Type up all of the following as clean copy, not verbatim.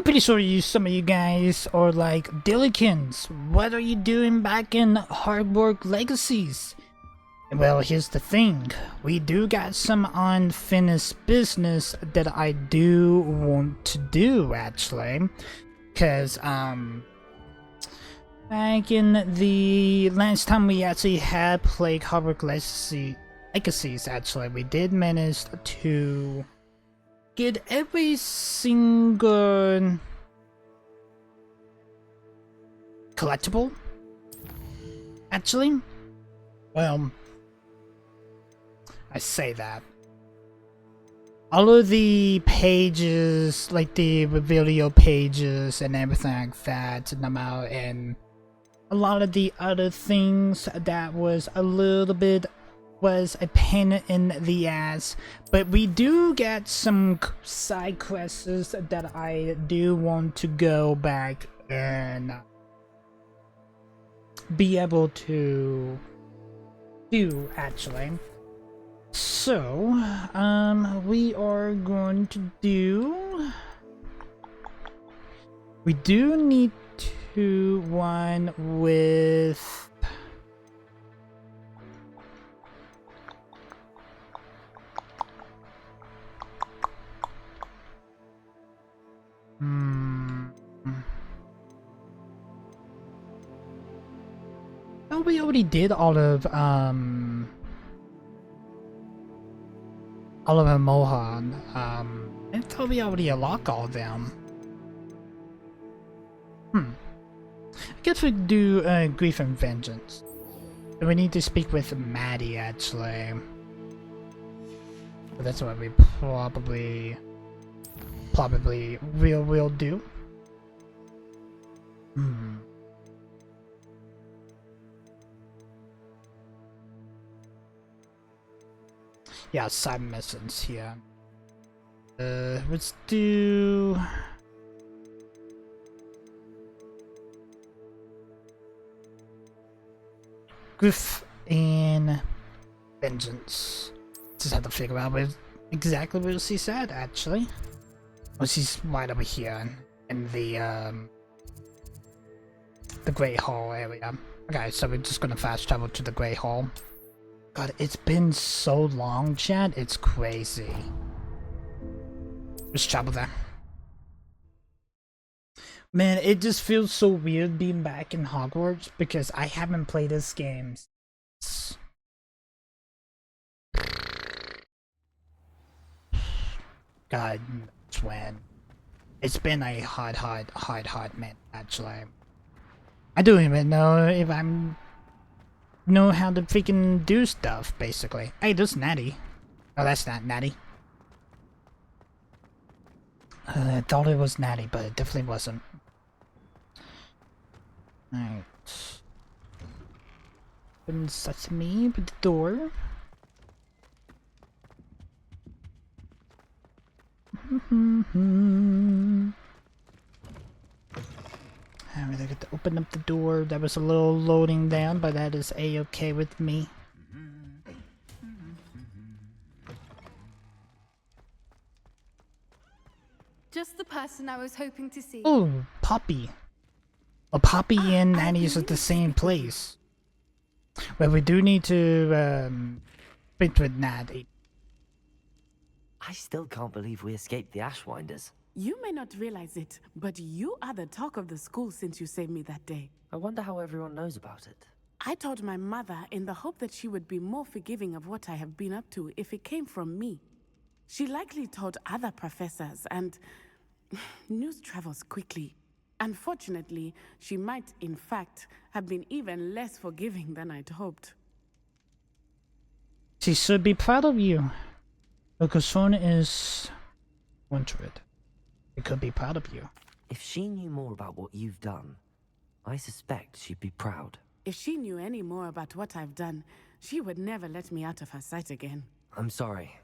I'm pretty sure some of you guys are like, Dillikins, what are you doing back in Hogwarts Legacies? Well, here's the thing. We do got some unfinished business that I do want to do, actually. Because, back in the last time we actually had played Hogwarts Legacies, actually, we did manage to get every single collectible, actually. Well, I say that. All of the pages, like the video pages and everything like that, and a lot of the other things that was a pain in the ass, but we do get some side quests that I do want to go back and be able to do, actually. So, we are going to do... We do need to one with... Oh, we already did all of Mohan. I thought we already unlocked all of them. I guess we do Grief and Vengeance. We need to speak with Maddie, actually. But that's what we probably will do. Yeah, side missions here. Let's do... Grief and Vengeance. Just have to figure out exactly what she said, actually. Oh, she's right over here in the Great Hall area. Okay, so we're just gonna fast travel to the Great Hall. God, it's been so long, Chad. It's crazy. Let's travel there. Man, it just feels so weird being back in Hogwarts because I haven't played this game since... God knows when. It's been a hard minute, actually. I don't even know if I'm... know how to freaking do stuff, basically. Hey, there's Natty. Oh, that's not Natty. I thought it was Natty, but it definitely wasn't. Alright. Open sesame with the door. I really got to open up the door. That was a little loading down, but that is a-okay with me. Just the person I was hoping to see. Oh, Poppy. Well, Poppy and Nanny is at the same place. But we do need to speak with Natty. I still can't believe we escaped the Ashwinders. You may not realize it, but you are the talk of the school since you saved me that day. I wonder how everyone knows about it. I told my mother in the hope that she would be more forgiving of what I have been up to if it came from me. She likely told other professors, and news travels quickly. Unfortunately, she might, in fact, have been even less forgiving than I'd hoped. She should be proud of you. Because Son is wanted. She could be proud of you. If she knew more about what you've done, I suspect she'd be proud. If she knew any more about what I've done, she would never let me out of her sight again. I'm sorry.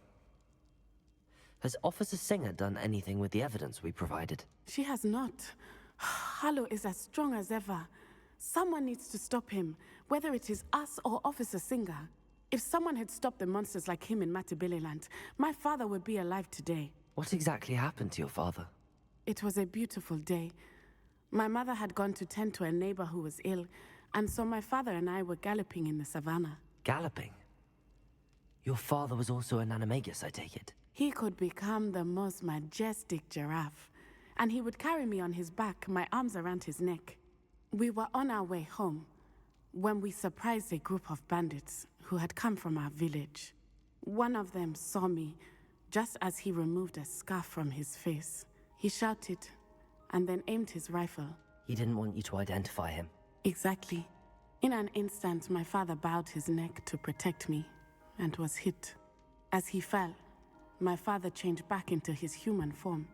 Has Officer Singer done anything with the evidence we provided? She has not. Harlow is as strong as ever. Someone needs to stop him, whether it is us or Officer Singer. If someone had stopped the monsters like him in Matabeleland, my father would be alive today. What exactly happened to your father? It was a beautiful day. My mother had gone to tend to a neighbor who was ill, and so my father and I were galloping in the savannah. Galloping? Your father was also an animagus, I take it? He could become the most majestic giraffe, and he would carry me on his back, my arms around his neck. We were on our way home when we surprised a group of bandits who had come from our village. One of them saw me just as he removed a scarf from his face. He shouted and then aimed his rifle. He didn't want you to identify him. Exactly. In an instant, my father bowed his neck to protect me and was hit. As he fell, my father changed back into his human form.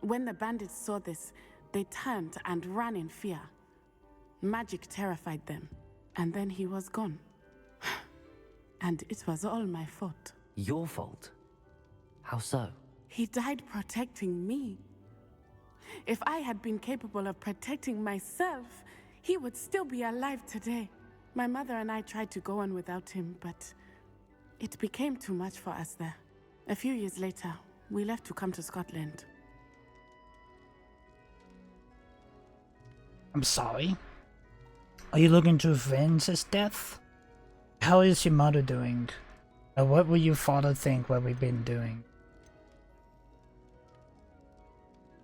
When the bandits saw this, they turned and ran in fear. Magic terrified them, and then he was gone. And it was all my fault. Your fault? How so? He died protecting me. If I had been capable of protecting myself, he would still be alive today. My mother and I tried to go on without him, but it became too much for us there. A few years later, we left to come to Scotland. I'm sorry. Are you looking to avenge his death? How is your mother doing? What will your father think what we've been doing?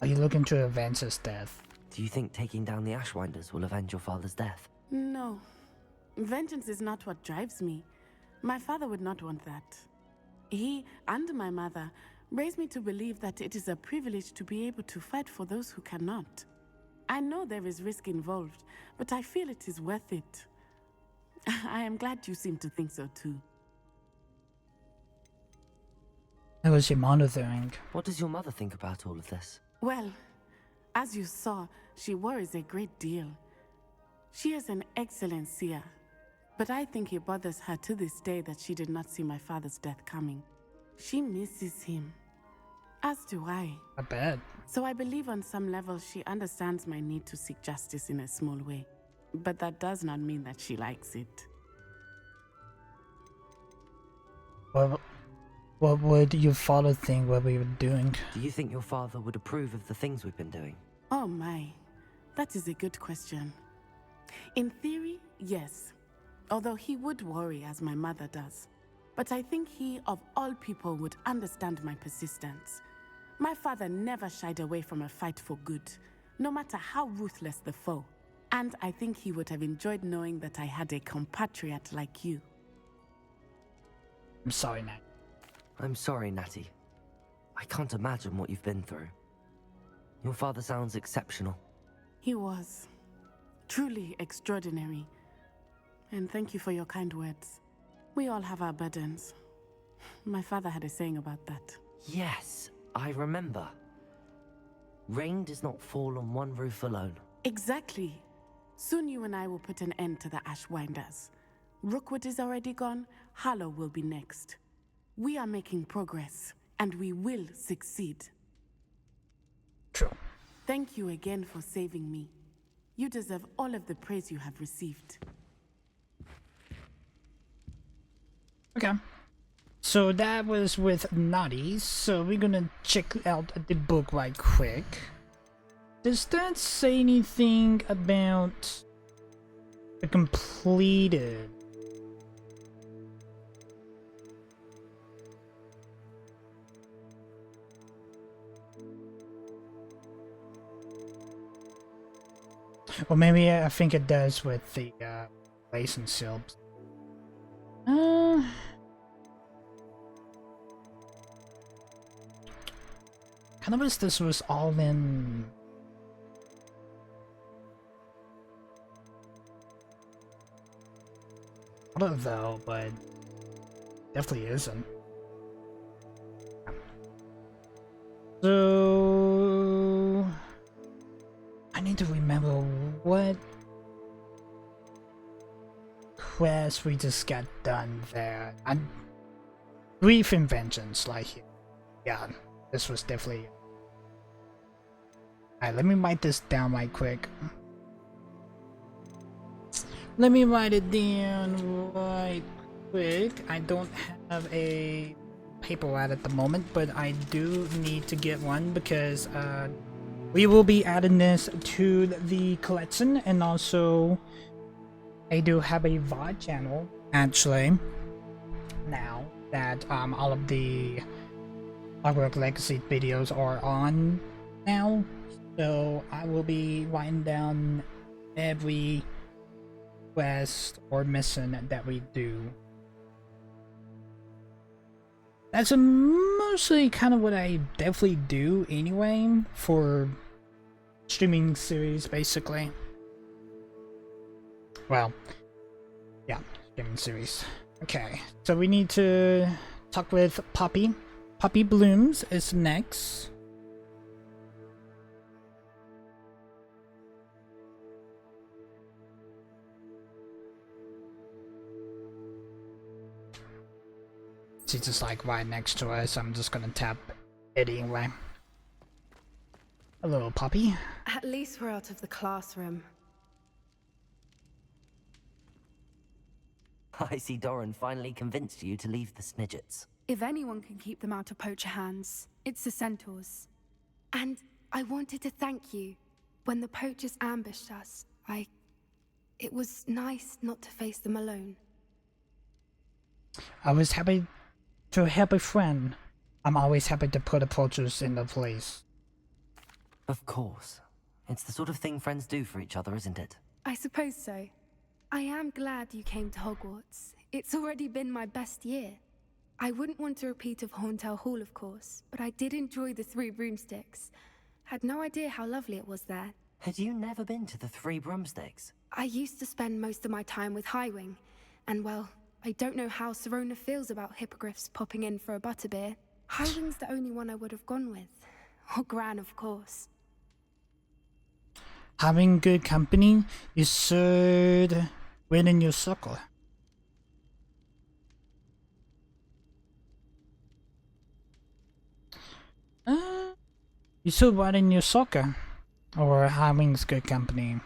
Are you looking to avenge his death? Do you think taking down the Ashwinders will avenge your father's death? No. Vengeance is not what drives me. My father would not want that. He and my mother raised me to believe that it is a privilege to be able to fight for those who cannot. I know there is risk involved, but I feel it is worth it. I am glad you seem to think so too. How is your mother doing? What does your mother think about all of this? Well, as you saw, she worries a great deal. She is an excellent seer, but I think it bothers her to this day that she did not see my father's death coming. She misses him, as do I. I bet. So I believe on some level she understands my need to seek justice in a small way. But that does not mean that she likes it. What would your father think what we were doing? Do you think your father would approve of the things we've been doing? Oh my, that is a good question. In theory, yes. Although he would worry as my mother does. But I think he, of all people, would understand my persistence. My father never shied away from a fight for good, no matter how ruthless the foe. And I think he would have enjoyed knowing that I had a compatriot like you. I'm sorry, Nat. I'm sorry, Natty. I can't imagine what you've been through. Your father sounds exceptional. He was. Truly extraordinary. And thank you for your kind words. We all have our burdens. My father had a saying about that. Yes, I remember. Rain does not fall on one roof alone. Exactly. Soon you and I will put an end to the Ashwinders. Rookwood is already gone. Harlow will be next. We are making progress, and we will succeed. True. Thank you again for saving me. You deserve all of the praise you have received. Okay. So that was with Naughty, so we're gonna check out the book right quick. Does that say anything about the completed? Or maybe I think it does with the lace and silks. Kind of wish this was all in. I don't know, but definitely isn't. So I need to remember what quest we just got done there. And brief inventions, like, yeah, this was definitely. Alright, let me write this down right quick. Let me write it down right quick. I don't have a paper route at the moment, but I do need to get one because we will be adding this to the collection, and also I do have a VOD channel actually now that all of the Hogwarts Legacy videos are on now, so I will be writing down every quest or mission that we do. That's mostly kind of what I definitely do anyway for streaming series, basically. Well, yeah, streaming series. Okay, so we need to talk with Poppy. Poppy Blooms is next. She's just like right next to us. I'm just gonna tap it anyway. Hello, Poppy. At least we're out of the classroom. I see Doran finally convinced you to leave the Snidgets. If anyone can keep them out of poacher hands, it's the centaurs. And I wanted to thank you. When the poachers ambushed us, it was nice not to face them alone. I was happy to help a friend. I'm always happy to put approaches in the place. Of course. It's the sort of thing friends do for each other, isn't it? I suppose so. I am glad you came to Hogwarts. It's already been my best year. I wouldn't want a repeat of Horntail Hall, of course, but I did enjoy the Three Broomsticks. Had no idea how lovely it was there. Had you never been to the Three Broomsticks? I used to spend most of my time with Highwing, and well, I don't know how Serona feels about hippogriffs popping in for a butterbeer. Highwing's the only one I would have gone with. Or Gran, of course. Having good company is should win in your circle. You should win in your soccer, or having good company.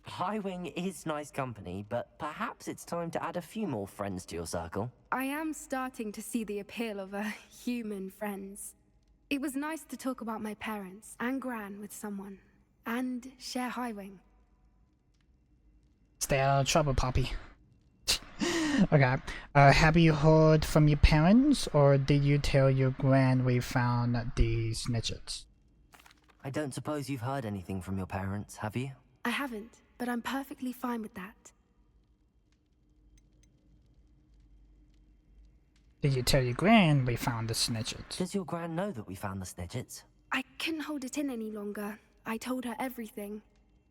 Highwing is nice company, but perhaps it's time to add a few more friends to your circle. I am starting to see the appeal of human friends. It was nice to talk about my parents and Gran with someone, and share Highwing. Stay out of trouble, Poppy. Okay. Have you heard from your parents, or did you tell your Gran we found the Snidgets? I don't suppose you've heard anything from your parents, have you? I haven't, but I'm perfectly fine with that. Did you tell your Gran we found the Snidgets? Does your Gran know that we found the Snidgets? I couldn't hold it in any longer. I told her everything.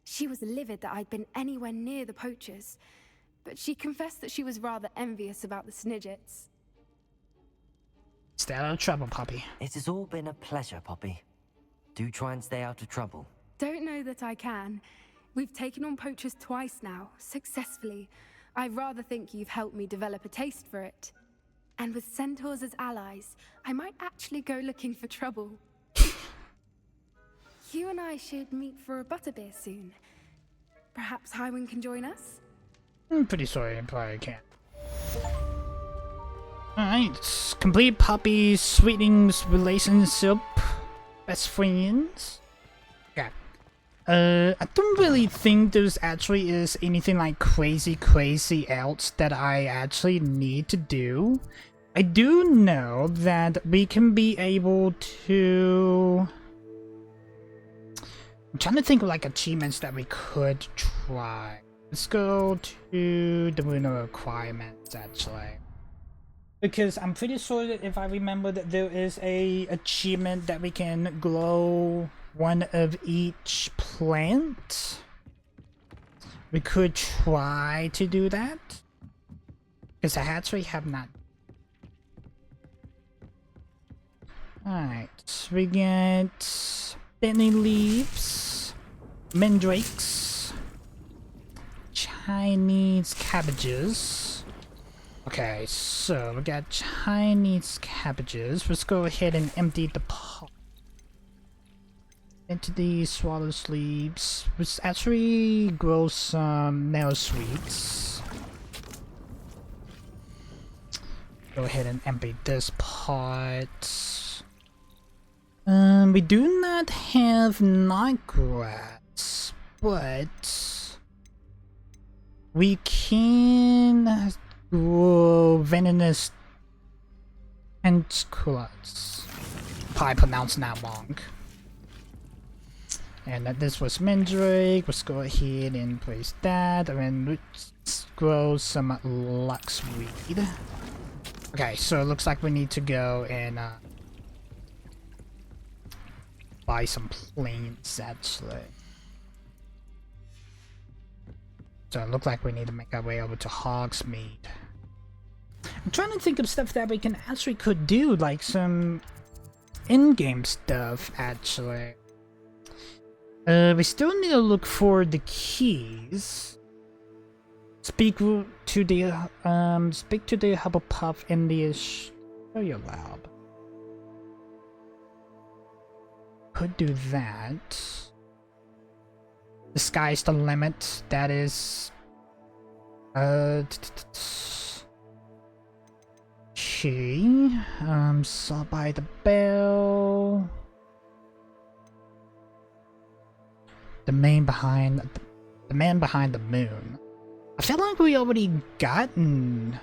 She was livid that I'd been anywhere near the poachers, but she confessed that she was rather envious about the Snidgets. Stay out of trouble, Poppy. It has all been a pleasure, Poppy. Do try and stay out of trouble. Don't know that I can. We've taken on poachers twice now, successfully. I rather think you've helped me develop a taste for it. And with centaurs as allies, I might actually go looking for trouble. You and I should meet for a butterbeer soon. Perhaps Highwing can join us? I'm pretty sorry, I probably can't. Alright, complete Poppy's Sweetening's relationship. Best friends. Okay. I don't really think there's actually is anything like crazy else that I actually need to do. I do know that we can be able to... I'm trying to think of like achievements that we could try. Let's go to the lunar requirements actually. Because I'm pretty sure that if I remember that there is a achievement that we can grow one of each plant. We could try to do that. Because I actually have not. Alright, we get Bentley leaves, mandrakes, Chinese cabbages. Okay, so we got Chinese cabbages. Let's go ahead and empty the pot into the swallow sleeves. Let's actually grow some nail sweets. Go ahead and empty this pot. We do not have night grass, but we can grow venomous tentacles. Probably pronouncing that wrong. And that this was Mandrake. Let's go ahead and place that, and then let's grow some luxweed. Okay, so it looks like we need to go and buy some planes actually. So it looks like we need to make our way over to Hogsmeade. I'm trying to think of stuff that we can actually could do, like some in-game stuff actually. We still need to look for the keys. Speak to the Hufflepuff in the Australia lab. Could do that. The sky's the limit. That is. She. Saw by the bell. The man behind the moon. I feel like we already gotten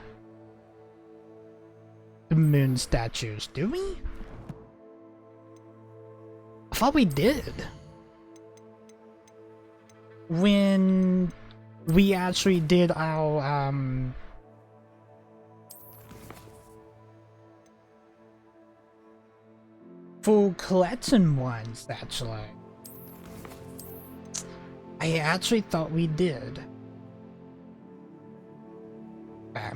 the moon statues, do we? I thought we did. When we actually did our full collection ones, actually. I actually thought we did. Okay.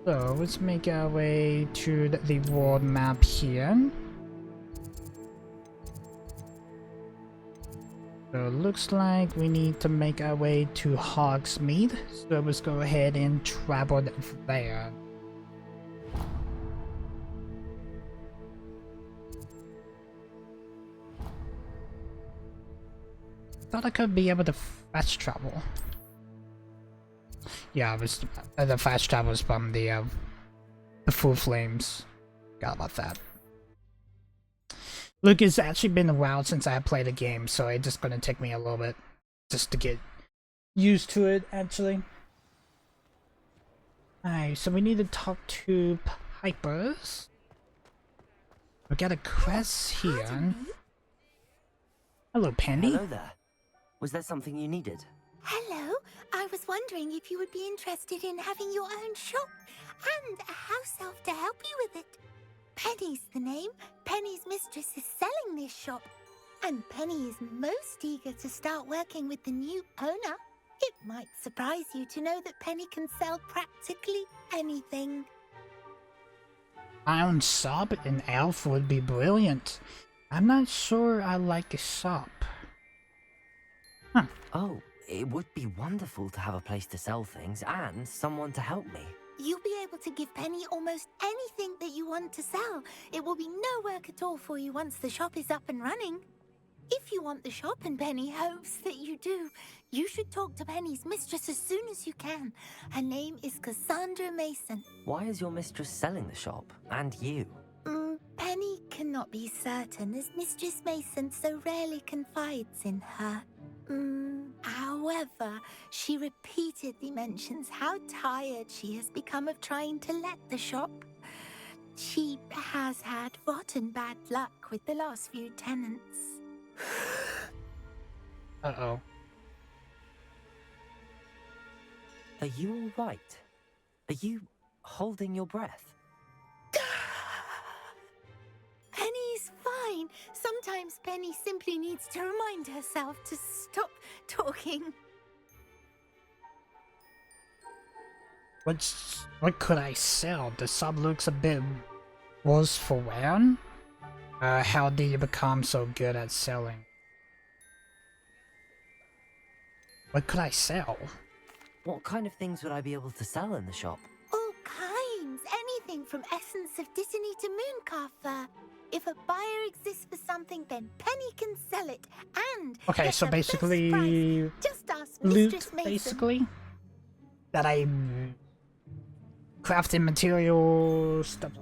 So let's make our way to the world map here. So it looks like we need to make our way to Hogsmeade. So let's go ahead and travel there. Thought I could be able to fast travel. Yeah, it was the fast travel was from the full flames. Forgot about that. Look, it's actually been a while since I played a game, so it's just gonna take me a little bit just to get used to it. Actually. Alright, so we need to talk to Pipers. We got a quest here. Hello, Penny. Hello there. Was there something you needed? Hello, I was wondering if you would be interested in having your own shop and a house elf to help you with it. Penny's the name. Penny's mistress is selling this shop, and Penny is most eager to start working with the new owner. It might surprise you to know that Penny can sell practically anything. Iron shop and elf would be brilliant. I'm not sure I like a shop. Huh. Oh, it would be wonderful to have a place to sell things and someone to help me. You'll be able to give Penny almost anything that you want to sell. It will be no work at all for you once the shop is up and running. If you want the shop and Penny hopes that you do, you should talk to Penny's mistress as soon as you can. Her name is Cassandra Mason. Why is your mistress selling the shop? And you? Penny cannot be certain, as Mistress Mason so rarely confides in her. However, she repeatedly mentions how tired she has become of trying to let the shop. She has had rotten bad luck with the last few tenants. Uh-oh. Are you all right? Are you holding your breath? Penny's fine. Sometimes Penny simply needs to remind herself to stop talking. What could I sell? The sub looks a bit worse for wear. How did you become so good at selling? What could I sell? What kind of things would I be able to sell in the shop? All kinds. Anything from essence of Disney to mooncalf fur. If a buyer exists for something, then Penny can sell it. And Okay, get so the best basically price. Just ask loot, Mistress Mason. basically. That I crafted material stuff.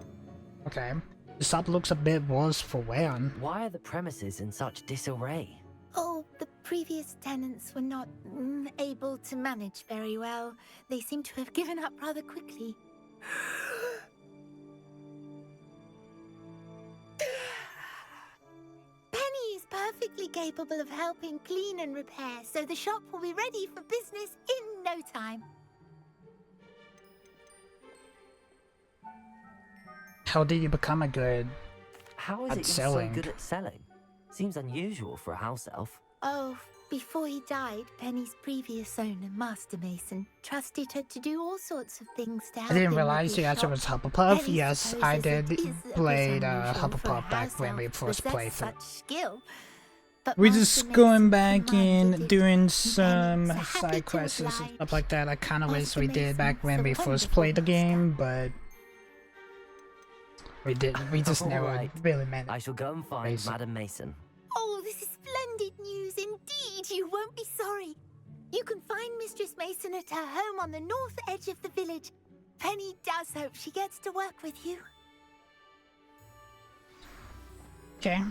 Okay. The shop looks a bit worse for wear. Why are the premises in such disarray? Oh, the previous tenants were not able to manage very well. They seem to have given up rather quickly. Penny is perfectly capable of helping clean and repair, so the shop will be ready for business in no time. How did you become a good How is at it you're selling? so good at selling? Seems unusual for a house elf. Oh, before he died, Penny's previous owner, Master Mason, trusted her to do all sorts of things to help I didn't him realize with you his actually shop. was Hufflepuff. Penny Yes, supposes I it did is a bit play unusual for a Hufflepuff back house when we elf to first possess played through. such skill. But We're Master just Mason going back in, commanded it, doing and some Penny was happy side to quests and oblige. stuff like that. I kind of wish Master we did back when Mason's we a first played the wonderful game, but we didn't. We just never Alright. really meant I it. shall go and find Mason. Madam Mason. Oh, this is splendid news indeed. You won't be sorry. You can find Mistress Mason at her home on the north edge of the village. Penny does hope she gets to work with you. Okay.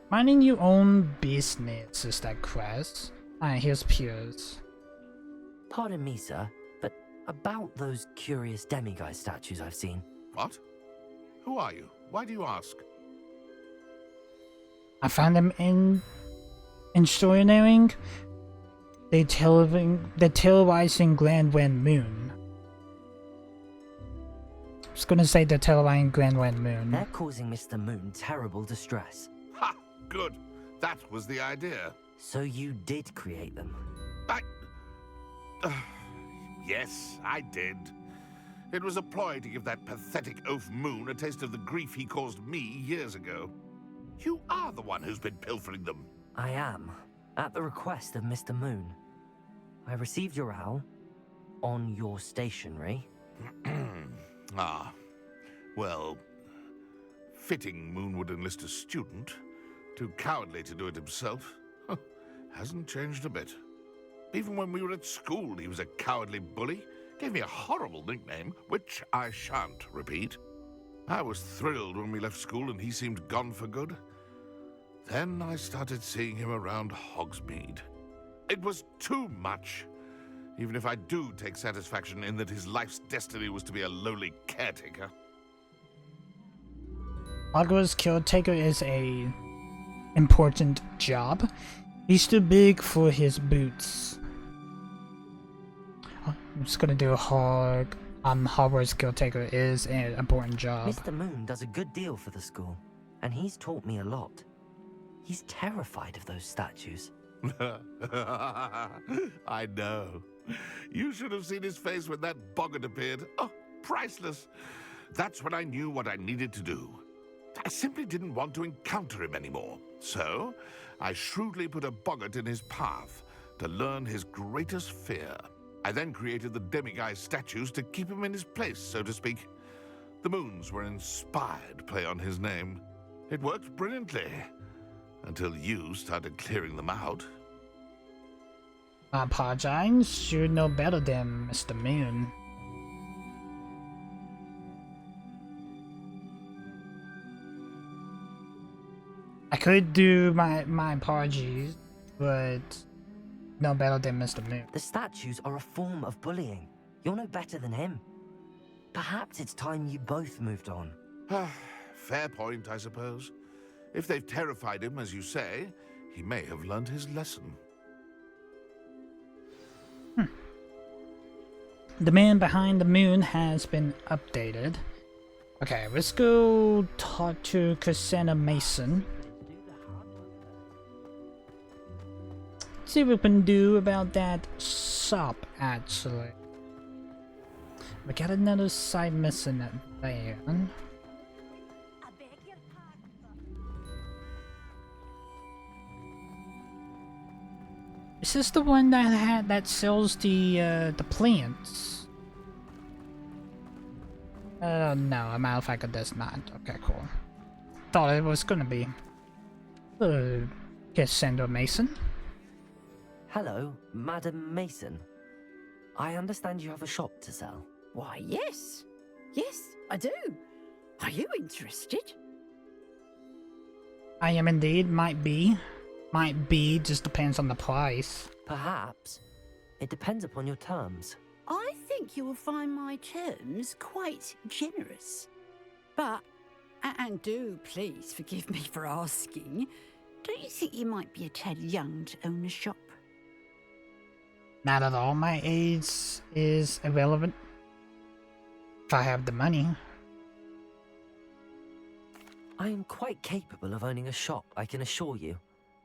Minding your own business is that quest. Alright, here's Piers. Pardon me, sir, but about those curious demiguise statues I've seen. What? Who are you? Why do you ask? I found them in storytelling. They're televising Glenwen Moon. I was gonna say they're televising Glenwen Moon. They're causing Mr. Moon terrible distress. Ha! Good. That was the idea. So you did create them. Yes, I did. It was a ploy to give that pathetic oaf Moon a taste of the grief he caused me years ago. You are the one who's been pilfering them. I am, at the request of Mr. Moon. I received your owl on your stationery. Ah. Well, fitting Moon would enlist a student. Too cowardly to do it himself. Hasn't changed a bit. Even when we were at school, he was a cowardly bully. Gave me a horrible nickname, which I shan't repeat. I was thrilled when we left school and he seemed gone for good. Then I started seeing him around Hogsmeade. It was too much. Even if I do take satisfaction in that his life's destiny was to be a lowly caretaker. Hogwarts caretaker is a important job. He's too big for his boots. I'm just gonna do a Hogwarts caretaker is an important job. Mr. Moon does a good deal for the school, and he's taught me a lot. He's terrified of those statues. I know. You should have seen his face when that boggart appeared. Oh, priceless. That's when I knew what I needed to do. I simply didn't want to encounter him anymore. So, I shrewdly put a boggart in his path to learn his greatest fear. I then created the demiguise statues to keep him in his place, so to speak. The moons were an inspired play on his name. It worked brilliantly. Until you started clearing them out. I apologize. You know better than Mr. Moon. I could do my apologies, but no better than Mr. Moon. The statues are a form of bullying. You're no better than him. Perhaps it's time you both moved on. Fair point, I suppose. If they've terrified him, as you say, he may have learned his lesson. The man behind the moon has been updated. Okay, let's go talk to Cassandra Mason. See what we can do about that shop, actually. We got another side missing at there. Is this the one that sells the plants? No, a matter of fact, it does not. Okay, cool. Thought it was gonna be. Cassandra Mason. Hello, Madam Mason. I understand you have a shop to sell. Why, yes. Yes, I do. Are you interested? I am indeed. Might be. Might be. Just depends on the price. Perhaps. It depends upon your terms. I think you will find my terms quite generous. But, and do please forgive me for asking, don't you think you might be a tad young to own a shop? Not at all. My age is irrelevant. If I have the money. I am quite capable of owning a shop, I can assure you.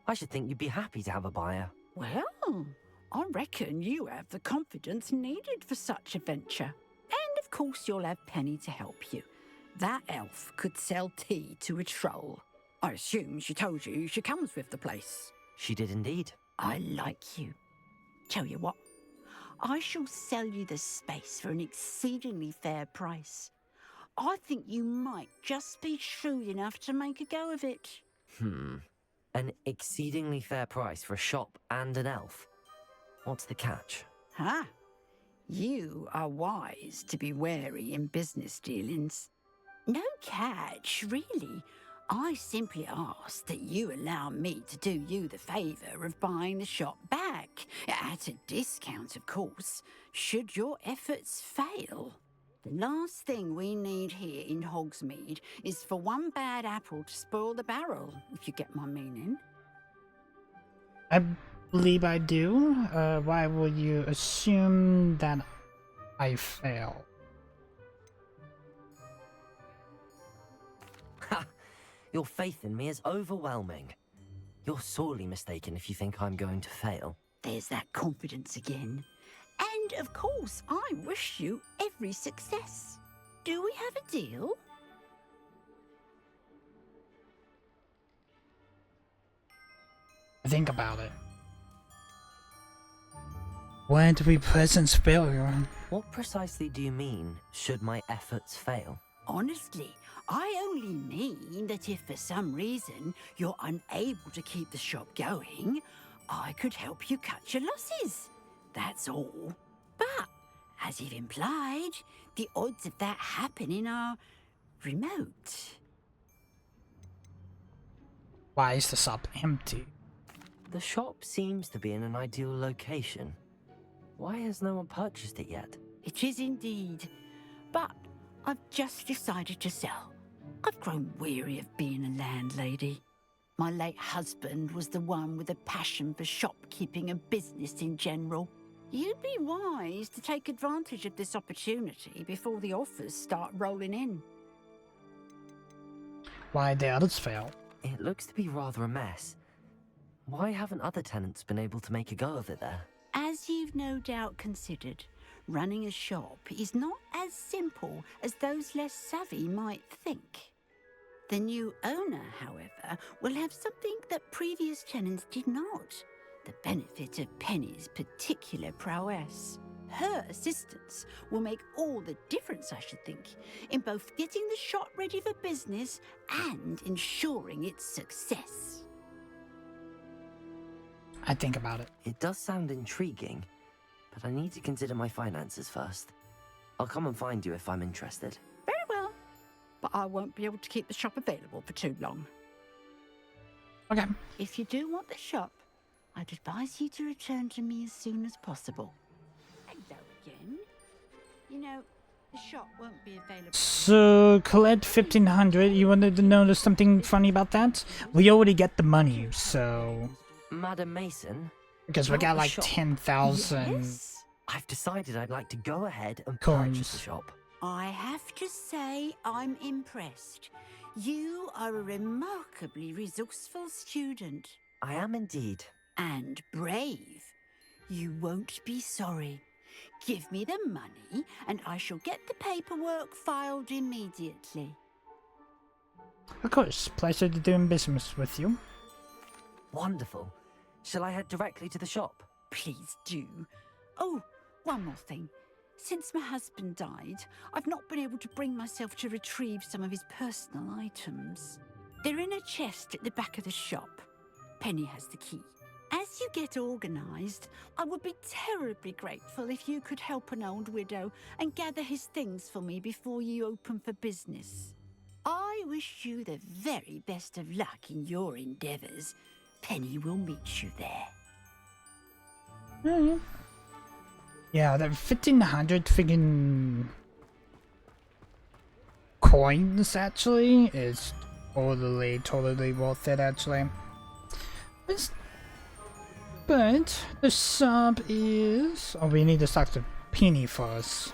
I should think you'd be happy to have a buyer. Well, I reckon you have the confidence needed for such a venture. And of course you'll have Penny to help you. That elf could sell tea to a troll. I assume she told you she comes with the place. She did indeed. I like you. Tell you what, I shall sell you the space for an exceedingly fair price. I think you might just be shrewd enough to make a go of it. An exceedingly fair price for a shop and an elf. What's the catch? Huh? You are wise to be wary in business dealings. No catch, really. I simply ask that you allow me to do you the favour of buying the shop back, at a discount, of course, should your efforts fail. The last thing we need here in Hogsmeade is for one bad apple to spoil the barrel, if you get my meaning. I believe I do. Why would you assume that I fail? Ha! Your faith in me is overwhelming. You're sorely mistaken if you think I'm going to fail. There's that confidence again. And, of course, I wish you every success. Do we have a deal? Think about it. When do we presence failure? What precisely do you mean, should my efforts fail? Honestly, I only mean that if for some reason you're unable to keep the shop going, I could help you cut your losses. That's all. But, as you've implied, the odds of that happening are remote. Why is the shop empty? The shop seems to be in an ideal location. Why has no one purchased it yet? It is indeed. But I've just decided to sell. I've grown weary of being a landlady. My late husband was the one with a passion for shopkeeping and business in general. You'd be wise to take advantage of this opportunity before the offers start rolling in. Why the others fail? It looks to be rather a mess. Why haven't other tenants been able to make a go of it there? As you've no doubt considered, running a shop is not as simple as those less savvy might think. The new owner, however, will have something that previous tenants did not. The benefit of Penny's particular prowess. Her assistance will make all the difference, I should think, in both getting the shop ready for business and ensuring its success. I think about it. It does sound intriguing, but I need to consider my finances first. I'll come and find you if I'm interested. Very well, but I won't be able to keep the shop available for too long. Okay. If you do want the shop, I'd advise you to return to me as soon as possible. Hello again. You know, the shop won't be available. So, collect 1500. You wanted to notice something funny about that? We already get the money, so... Madam Mason? Because we about got the like shop? 10,000 Yes? I've decided I'd like to go ahead and Coins. purchase the shop. I have to say I'm impressed. You are a remarkably resourceful student. I am indeed. And brave. You won't be sorry. Give me the money, and I shall get the paperwork filed immediately. Of course, pleasure to doing business with you. Wonderful. Shall I head directly to the shop? Please do. Oh, one more thing. Since my husband died, I've not been able to bring myself to retrieve some of his personal items. They're in a chest at the back of the shop. Penny has the key. As you get organised, I would be terribly grateful if you could help an old widow and gather his things for me before you open for business. I wish you the very best of luck in your endeavours. Penny will meet you there. Alright. Yeah, the 1500 friggin' coins actually is totally worth it actually. But the sub is... Oh, we need to talk to Penny first.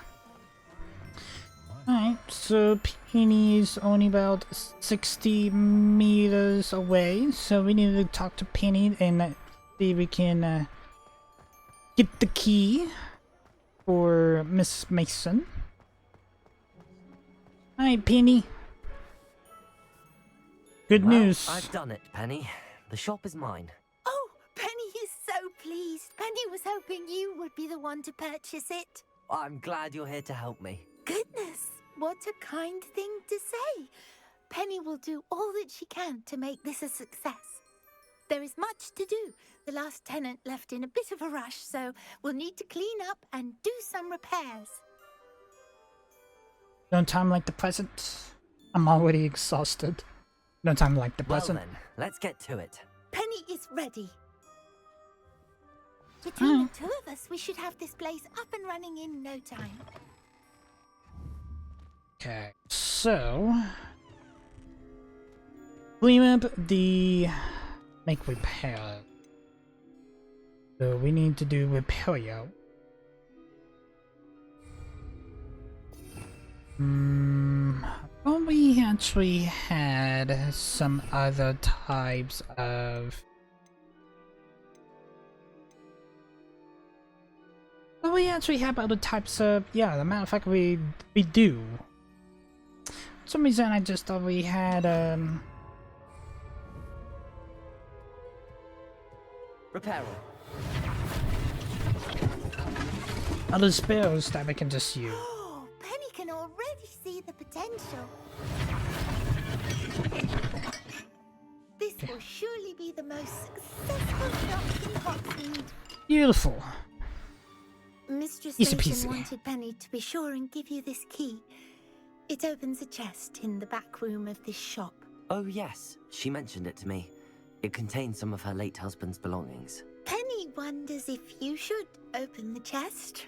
Alright, so Penny is only about 60 meters away, so we need to talk to Penny and see if we can get the key for Miss Mason. Hi, Penny. Good news. I've done it, Penny. The shop is mine. Oh, Penny is so pleased. Penny was hoping you would be the one to purchase it. I'm glad you're here to help me. Goodness, what a kind thing to say. Penny will do all that she can to make this a success. There is much to do. The last tenant left in a bit of a rush, so we'll need to clean up and do some repairs. No time like the present. I'm already exhausted. No time like the present. Well then, let's get to it. Penny is ready. Between the two of us, we should have this place up and running in no time. Okay, so clean up the make repair. So we need to do repair. Well, we actually had some other types of. Well, we actually have other types of. Yeah, as a matter of fact, we do. For some reason, I just thought we had Repair. other spells that we can just use. Oh, Penny can already see the potential. This will surely be the most successful shop in Hogsmeade. Beautiful. Mistress Easy Mason peasy. wanted Penny to be sure and give you this key. It opens a chest in the back room of this shop. Oh yes, she mentioned it to me. It contains some of her late husband's belongings. Penny wonders if you should open the chest.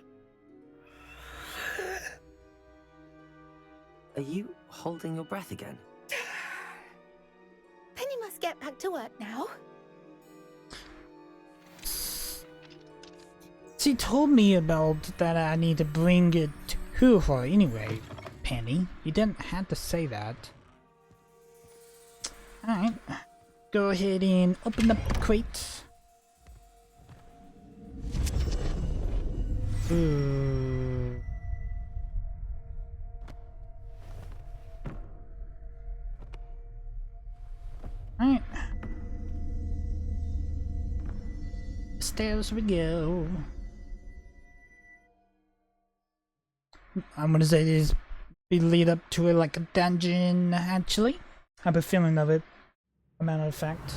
Are you holding your breath again? Penny must get back to work now. She told me about that I need to bring it to her anyway, Penny. You didn't have to say that. Alright. Go ahead and open up the crate. Ooh. Alright. Stairs we go. I'm gonna say this be lead up to it like a dungeon actually. I have a feeling of it. A matter of fact.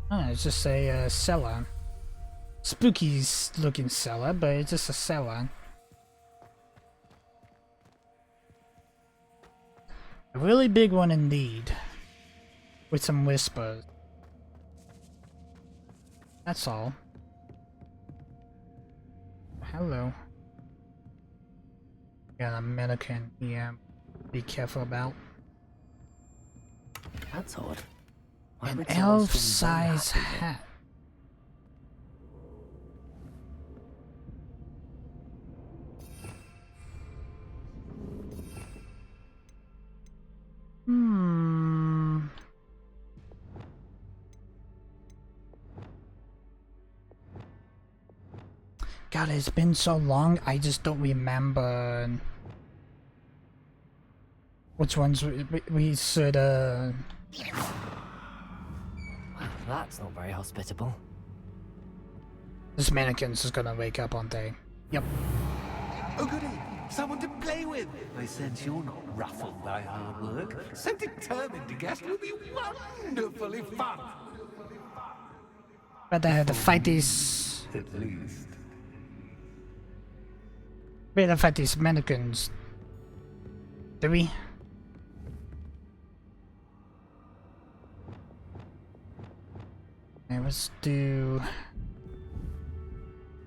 Oh, it's just a cellar. Spooky looking cellar, but it's just a cellar. A really big one indeed. With some whispers. That's all. Hello. Got a mannequin here. Be careful about. That's odd. Why An would someone swing one elf-size hat in here? hat. God, it's been so long, I just don't remember which ones we should, Well, that's not very hospitable. This mannequin's just gonna wake up one day. Yep. Oh, goody. Someone to play with. I sense you're not ruffled by hard work. So determined to guess will be wonderfully fun. But I have to fight these. At least. We have to fight these mannequins. Do we? Okay, let's do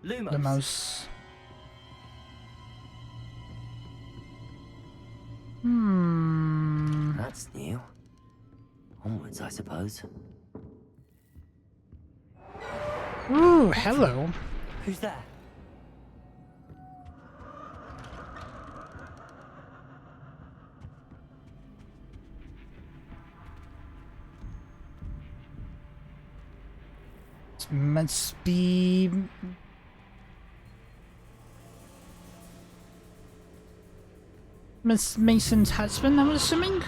Lumos. the mouse. That's new. Onwards, I suppose. Ooh, hello. Who's there? It must be Miss Mason's husband, I'm assuming?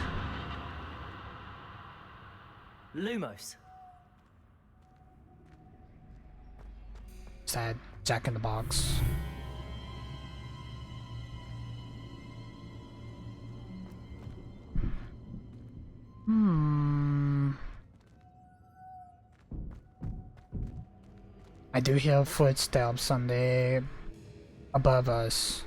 Lumos. Sad Jack in the Box. I do hear footsteps on the above us.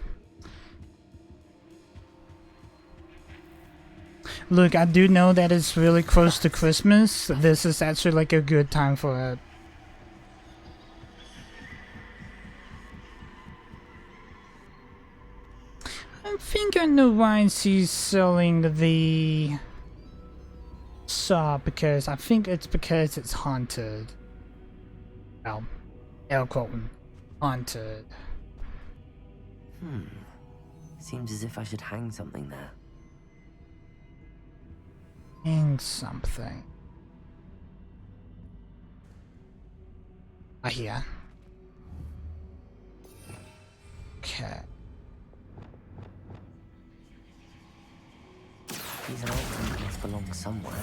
Look, I do know that it's really close to Christmas. This is actually like a good time for it. I think I know why she's selling the shop, because I think it's because it's haunted. Well, air quoting, haunted. Seems as if I should hang something there. Hang something. I hear. Okay. These items must belong somewhere.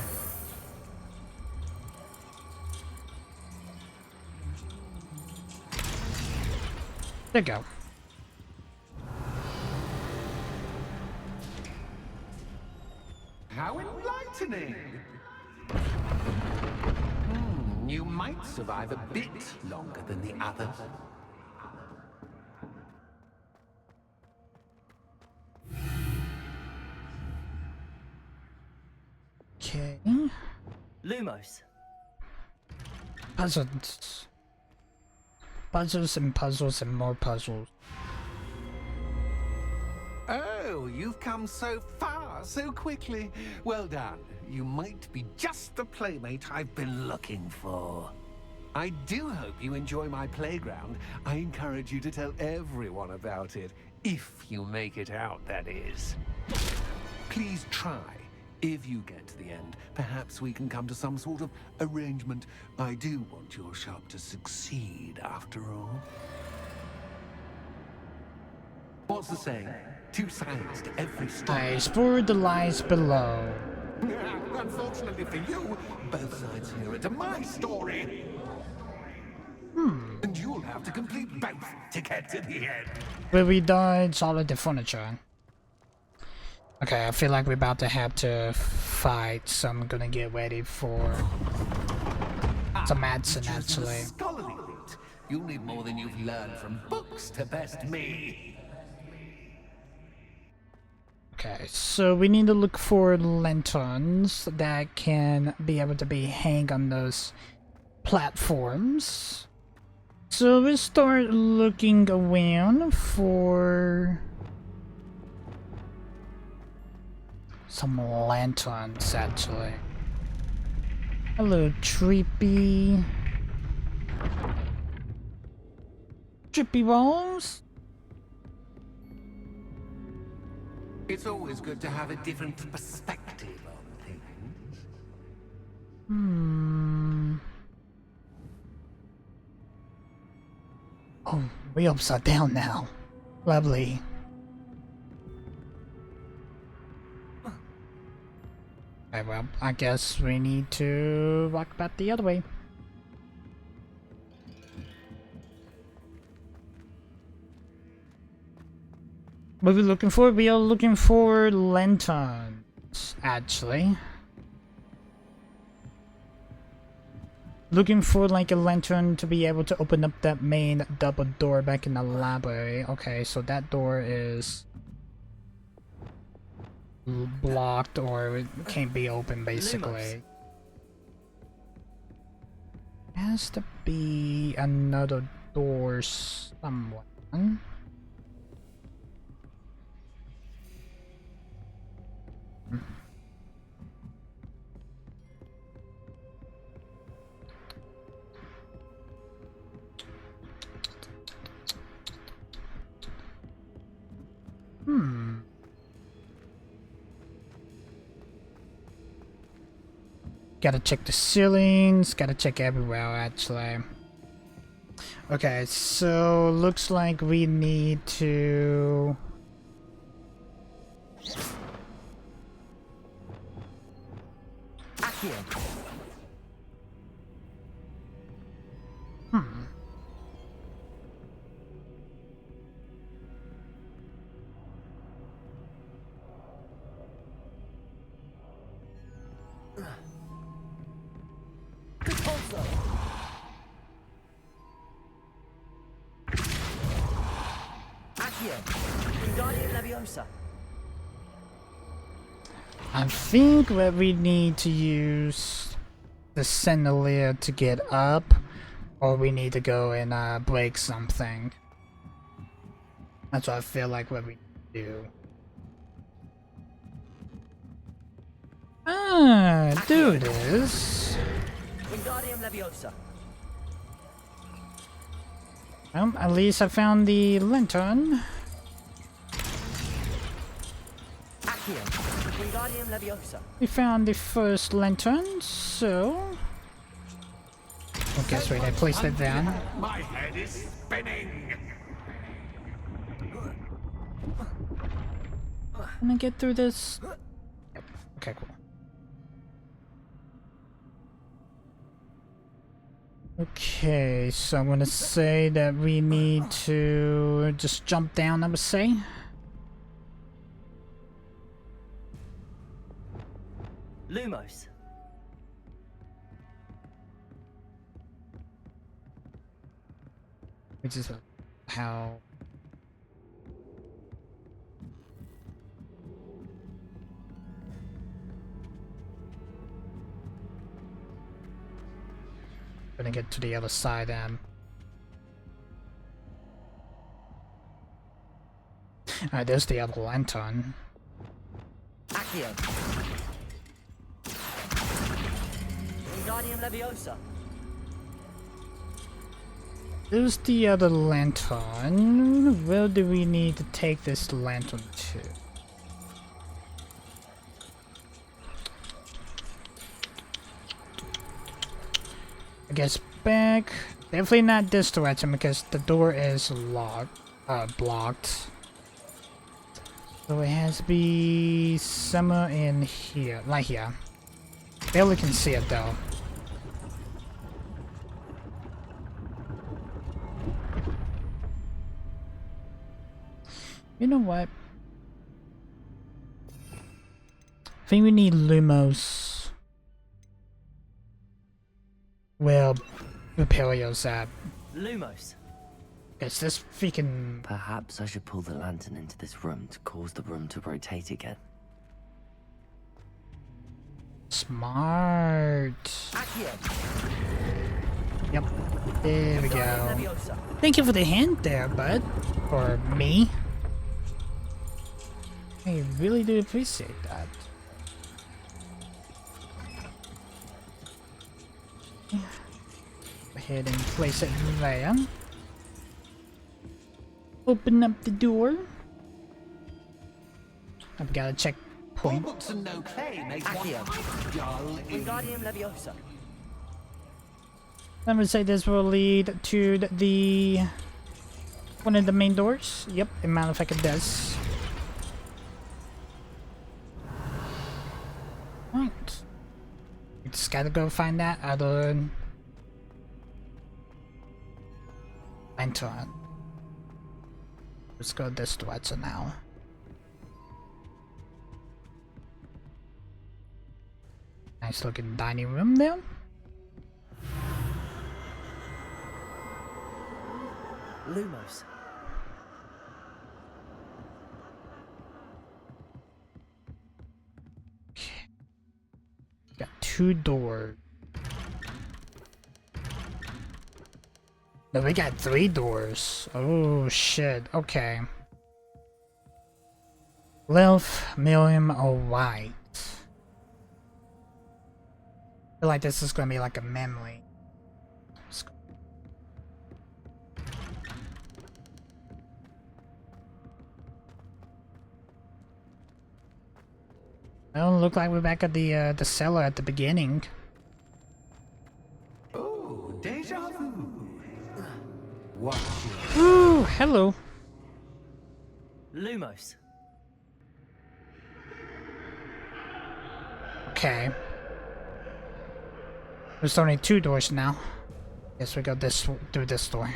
There you go. How enlightening! You might survive a bit longer than the others. Okay. Lumos. Puzzles. Puzzles and puzzles and more puzzles. Oh, you've come so far so quickly. Well done. You might be just the playmate I've been looking for. I do hope you enjoy my playground. I encourage you to tell everyone about it. If you make it out, that is. Please try. If you get to the end, perhaps we can come to some sort of arrangement. I do want your shop to succeed, after all. What's the saying? Two sides to every story. I explored the lies below. Unfortunately for you, both sides hear it to my story. And you'll have to complete both to get to the end. Where we dodge all of the furniture. Okay, I feel like we're about to have to fight, so I'm gonna get ready for some medicine, actually. Scholarly route. You'll need more than you've learned from books to best me. Okay, so we need to look for lanterns that can be able to be hanged on those platforms. So we'll start looking around for some lanterns, actually. Hello, Trippy. Trippy Rolls? It's always good to have a different perspective on things. Oh, we're upside down now. Lovely. Okay, well, I guess we need to walk back the other way. What are we looking for? We are looking for lanterns, actually. Looking for like a lantern to be able to open up that main double door back in the library. Okay, so that door is blocked or it can't be open basically. Has to be another door somewhere. Gotta check the ceilings, gotta check everywhere actually. Okay, so looks like we need to... I think that we need to use the chandelier to get up, or we need to go and break something. That's what I feel like what we do. Do this. Well, at least I found the lantern. We found the first lantern, so... I guess wait, I placed it down. My head is spinning. Can I get through this? Yep. Okay, cool. Okay, so I'm gonna say that we need to just jump down, I would say. Lumos. Which is how... Gonna get to the other side and... Alright, there's the other lantern. Accio. Wingardium Leviosa. There's the other lantern. Where do we need to take this lantern to? I guess back. Definitely not this direction because the door is locked, blocked. So it has to be somewhere in here, like here. Barely can see it though. You know what? I think we need Lumos. Well, Imperial's at. Lumos. It's this freaking... Perhaps I should pull the lantern into this room to cause the room to rotate again. Smart. Accio. Yep. There we go. Thank you for the hint there, bud. Or me. I really do appreciate that. Go ahead and place it there. Open up the door. I've got a checkpoint. Books and no play make Accio. dull. Wingardium Leviosa. I'm gonna say this will lead to the one of the main doors. Yep, a matter of fact it does. Right. We just gotta go find that other lantern. Let's go this direction now. Nice looking dining room there. Lumos. Got 2 doors. No, we got 3 doors. Oh shit. Okay. Left, medium, or white. I feel like this is gonna be like a memory. Well, look like we're back at the cellar at the beginning. Oh, deja vu. Watch it. Ooh, hello. Lumos. Okay. There's only 2 doors now. Guess we go this through this door.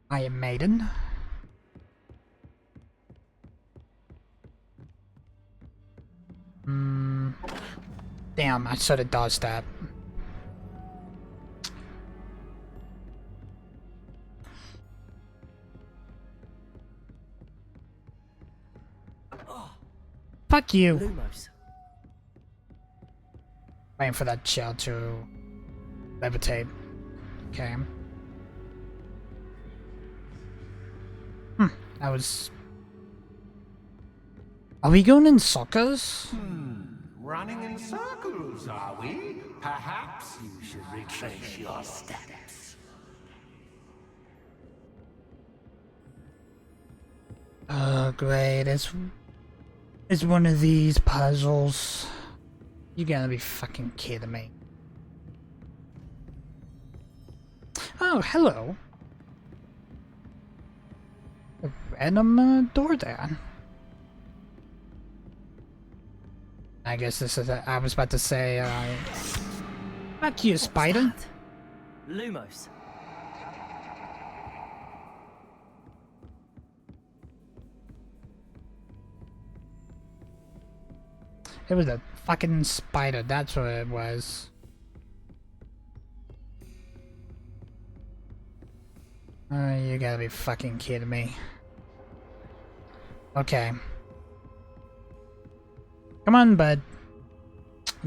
Iron Maiden. Damn, I should have dodged that. Fuck you. Lumos. Waiting for that shell to levitate. Okay. That was... Are we going in circles? Running in circles, are we? Perhaps you should retrace your steps. Oh, great. It's one of these puzzles. You gotta be fucking kidding me. Oh, hello. A random door there. I guess this is I was about to say, fuck you, spider. Lumos. It was a fucking spider, that's what it was. You gotta be fucking kidding me. Okay. Come on, bud.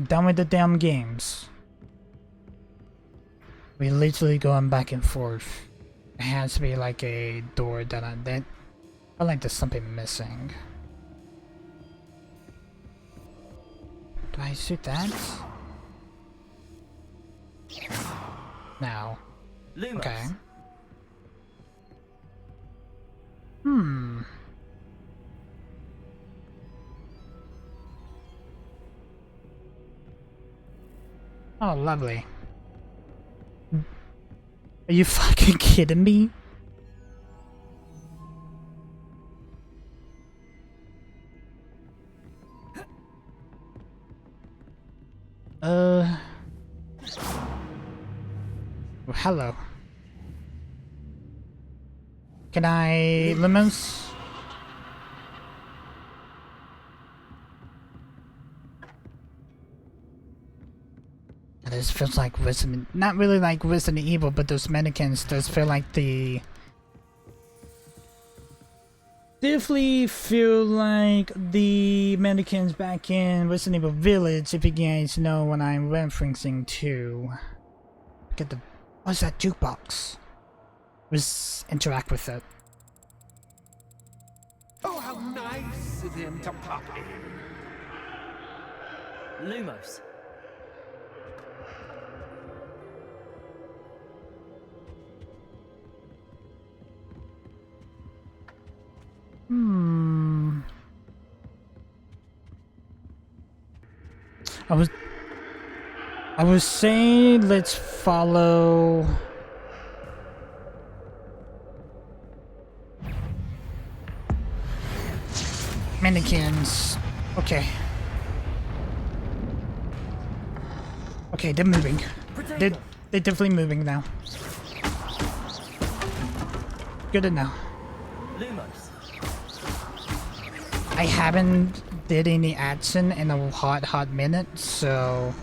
Done with the damn games. We literally going back and forth. It has to be like a door that I feel like there's something missing. Do I shoot that? No. Lumos. Okay. Oh, lovely. Are you fucking kidding me? Oh, hello. Can I lemons? This feels like Resident, not really like Resident Evil, but those mannequins does feel like the... Definitely feel like the mannequins back in Resident Evil Village, if you guys know what I'm referencing to. Get the... What's that jukebox? Let's interact with it. Oh, how nice of him to pop in. Lumos. I was saying let's follow mannequins. Okay. Okay, they're moving. They're definitely moving now. Good enough. Lumos. I haven't did any action in a hot minute, so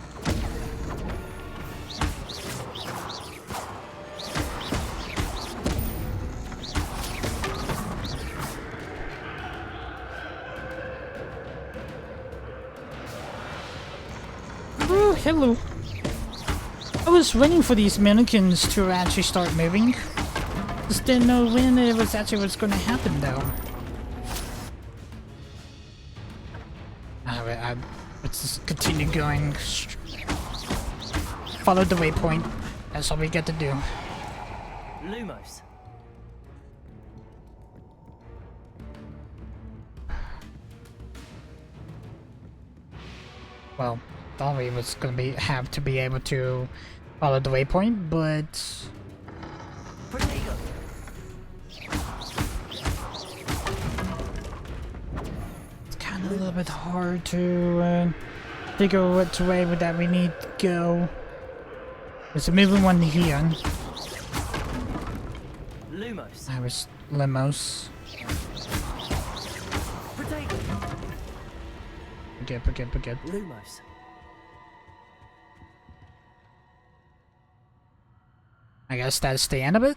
oh, hello. I was waiting for these mannequins to actually start moving. Just didn't know when it was actually what's going to happen, though. Alright, let's just continue going. Follow the waypoint. That's all we get to do. Lumos. Well, thought we was gonna have to be able to follow the waypoint, but Protego. it's kind of a little bit hard to figure which way that we need to go. There's a moving one here. Lumos. I was limos. Protego. Good. Lumos. I guess that's the end of it.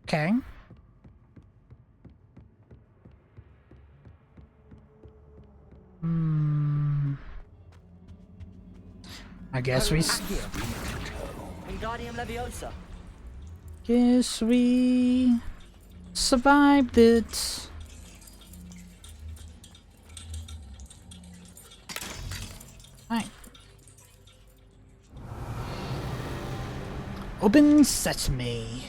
Okay. I guess Wingardium Leviosa. Guess we survived it. Alright. Open sesame.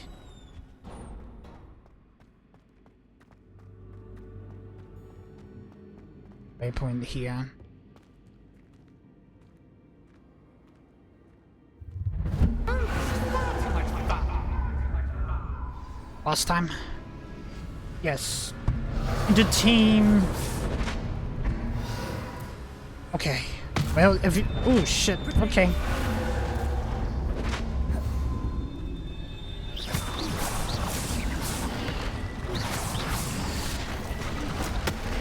Waypoint here. Last time? Yes. The team. Okay. Well, if you. Oh shit. Okay.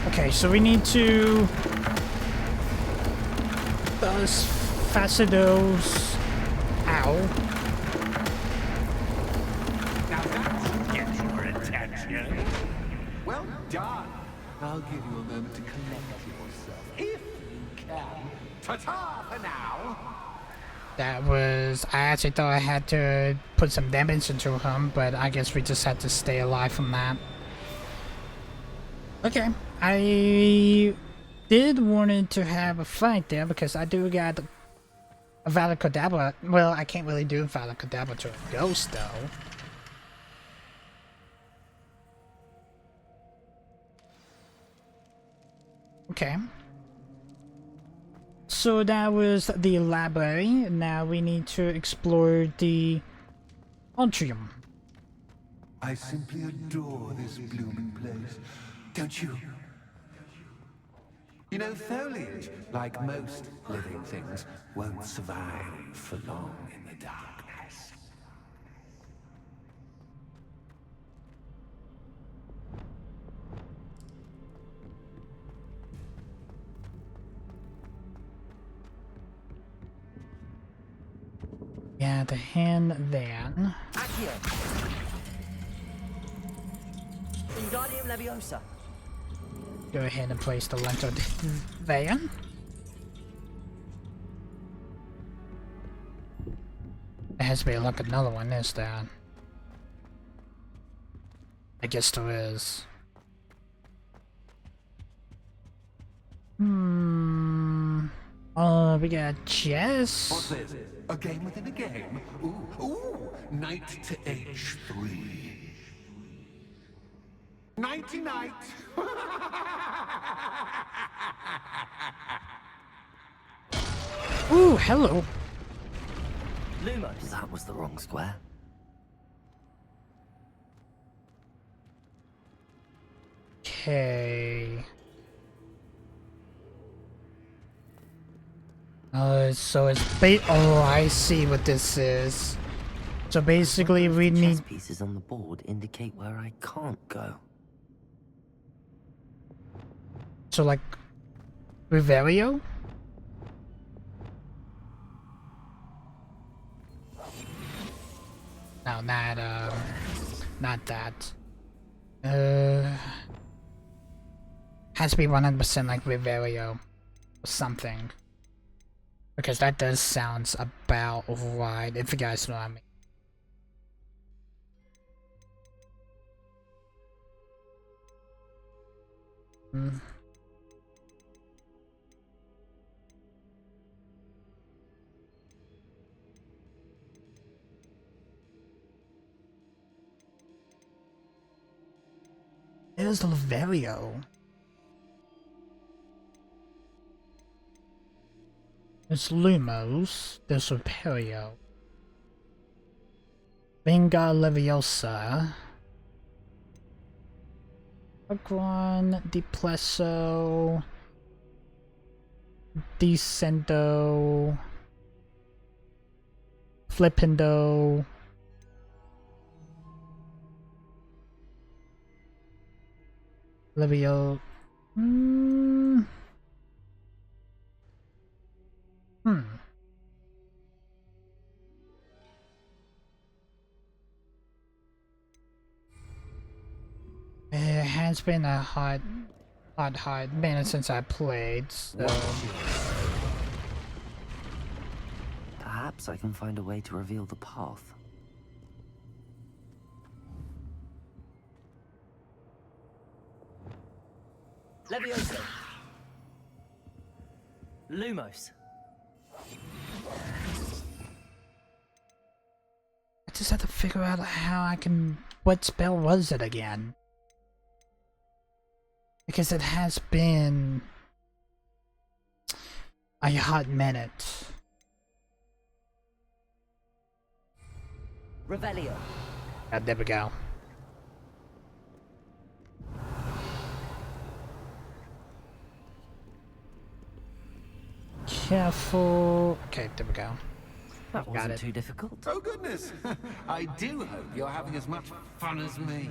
Okay, so we need to. Those Facidos. Ow. Now that gets your attention. Well done. I'll give you a moment to collect yourself, if you can. Ta-ta for now. That was. I actually thought I had to put some damage into him, but I guess we just had to stay alive from that. Okay. I did wanted to have a fight there because I do got a Valid Kadabra. Well, I can't really do Valid Kadabra to a ghost though. Okay. So that was the library. Now we need to explore the atrium. I simply adore this blooming place. Don't you? You know, foliage, like most living things, won't survive for long in the darkness. Yeah, the hand there. Accio. Wingardium Leviosa. Go ahead and place the lantern there. There has to be like another one, is there? I guess there is. We got chess. What's this? A game within a game? Ooh, knight to h3. Nighty-night. Ooh, hello. Lumos. That was the wrong square. Okay. So it's oh, I see what this is. So basically, Wonder if we the chess need. pieces on the board indicate where I can't go. So like, Revelio? No, not that. Has to be 100% like Revelio or something. Because that does sounds about right, if you guys know what I mean. There's Revelio. There's Lumos. There's Revelio. Venga Leviosa. Agron, Diplesso, Descendo, Flippendo, Levio. It has been a hard minute since I played, so... Perhaps I can find a way to reveal the path. Levioso! Lumos! I just have to figure out how I can... What spell was it again? Because it has been... a hot minute. Revelio! There we go. Careful. Okay, there we go. That Got wasn't it. too difficult. Oh, goodness. I do hope you're having as much fun as me.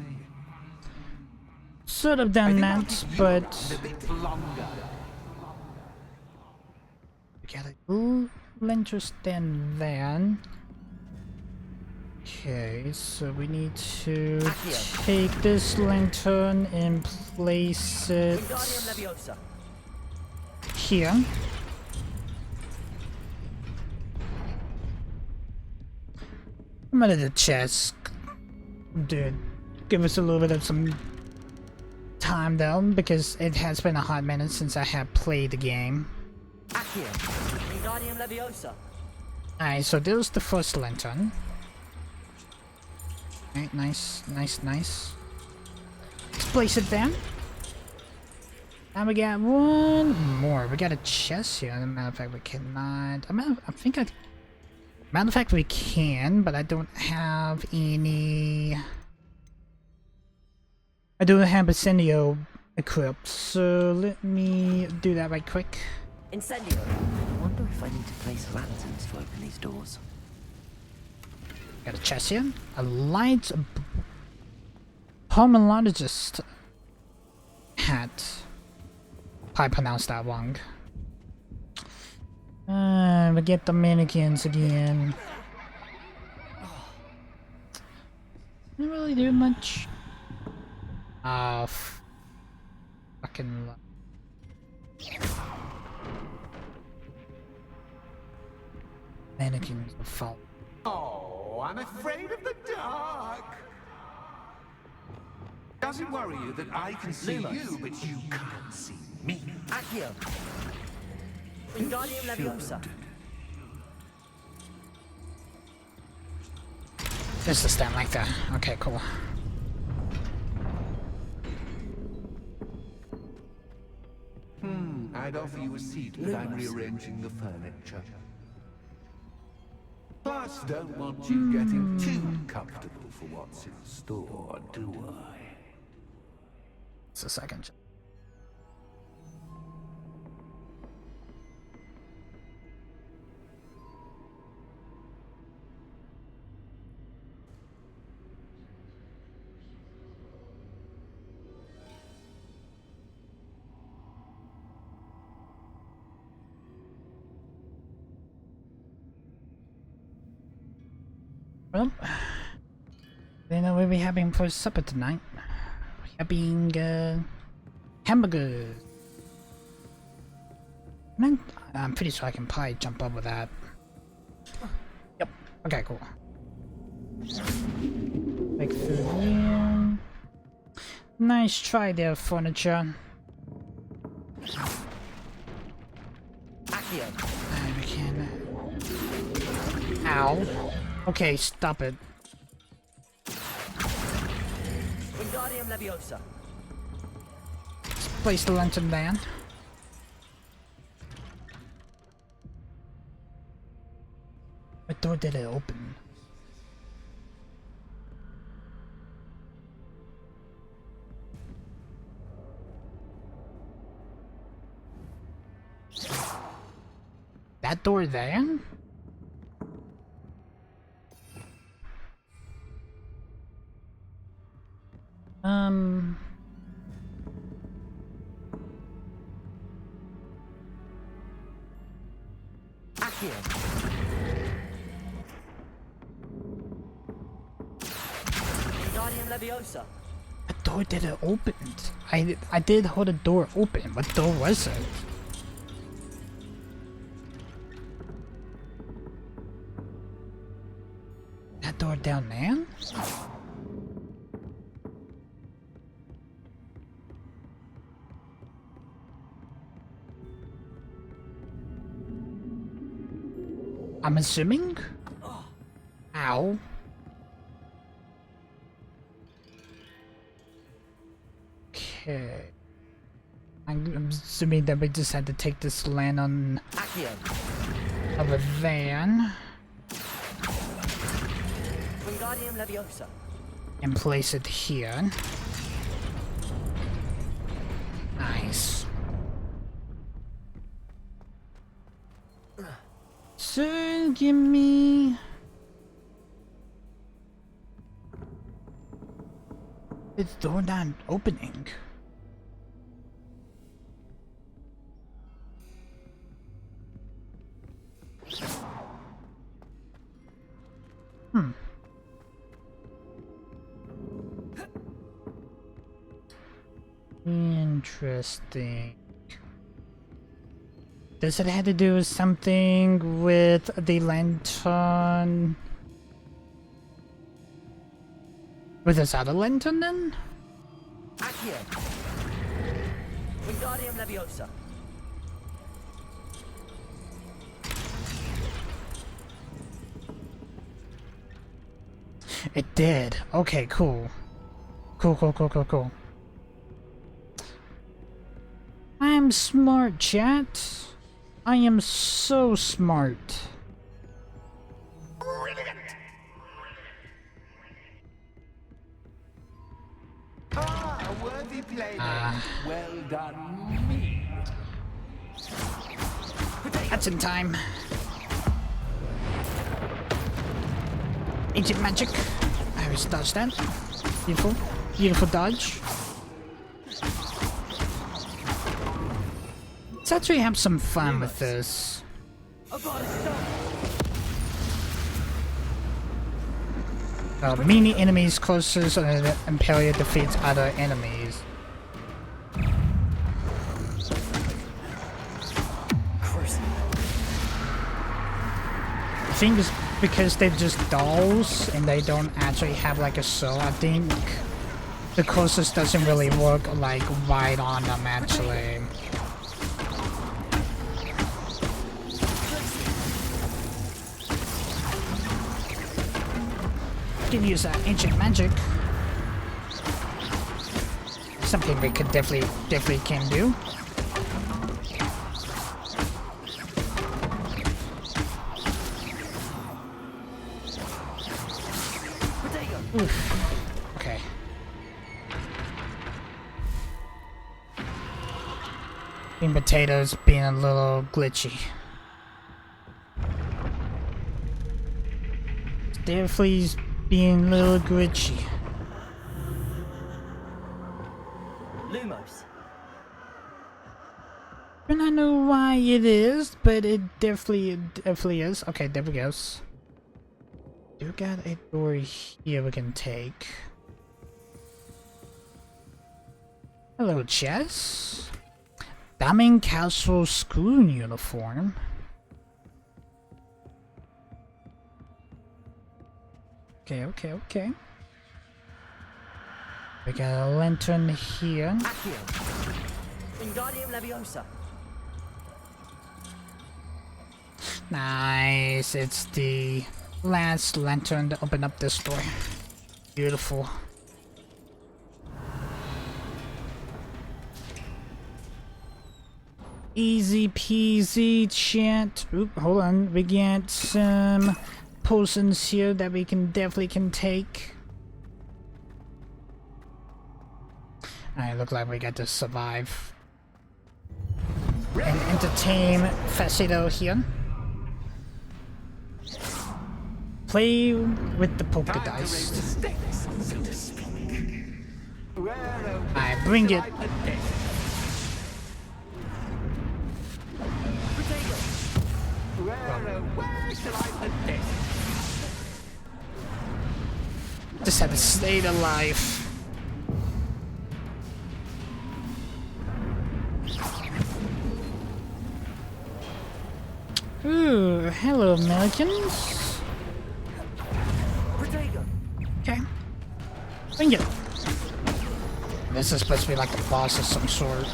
Should have I done think I'll that, keep you but... around a bit longer. We got a little interesting then. Okay, so we need to take this lantern and place it Wingardium Leviosa! here. I'm gonna the chest. Dude, give us a little bit of some time though, because it has been a hot minute since I have played the game. Accio! Wingardium Leviosa! Alright, so there's the first lantern. Alright, nice. Let's place it there. Now we got one more. We got a chest here. As a matter of fact, we cannot. Matter of fact, we can, but I don't have any. I don't have Incendio equipped, so let me do that right quick. Incendio! I wonder if I need to place lanterns to open these doors. Got a chest here. A light pulmonologist hat. I pronounced that wrong. We get the mannequins again. Didn't really do much. Fucking. Mannequins are fault. Oh, I'm afraid of the dark. Does it worry you that I can see you, but you can't see me? Accio! Wingardium Leviosa! Just to stand like that. Okay, cool. I'd offer you a seat, but I'm rearranging the furniture. Plus, don't want you getting too comfortable for what's in store, do I? It's a second. Well, they know what we're having for supper tonight. We're having hamburgers. I'm pretty sure I can probably jump over that. Yep. Okay, cool. Like through here. Nice try there, furniture. Accio. We can. Ow. Okay, stop it. Wingardium Leviosa. Let's place the lantern down. What door did it open? That door there? Accio. Wingardium Leviosa. What door did it open? I did hold the door open. What door was it? That door down there? I'm assuming? Ow. Okay. I'm assuming that we just had to take this land on Accio. of a van Wingardium Leviosa. and place it here. Nice. So give me it's door not opening. Interesting. Does it have to do with something with the lantern? With this other lantern then? Accio. Wingardium Leviosa. It did. Okay, cool. Cool. I'm smart, chat. I am so smart. Ah, a worthy playmate. Well done, me. That's in time. Ancient magic. I was dodged that. Beautiful. Beautiful dodge. Let's actually have some fun with this. Mini enemies closest and Imperia defeats other enemies. I think it's because they're just dolls and they don't actually have like a soul. I think the closest doesn't really work like right on them actually. Can use that ancient magic. Something we could definitely can do. Oof. Okay. Bean potatoes being a little glitchy. Definitely being a little glitchy. Lumos. I don't know why it is, but it definitely is. Okay, there we go. Do got a door here we can take. Hello, chess. Damning Castle school uniform. Okay. We got a lantern here. Accio. Wingardium Leviosa. Nice. It's the last lantern to open up this door. Beautiful. Easy peasy, chat. Oop, hold on. We get some potions here that we definitely can take. Alright, look like we got to survive and entertain Faceto here. Play with the polka dice. Alright, bring it. Just had to stay alive. Ooh, hello, Americans. Okay. Bring it. This is supposed to be like a boss of some sort.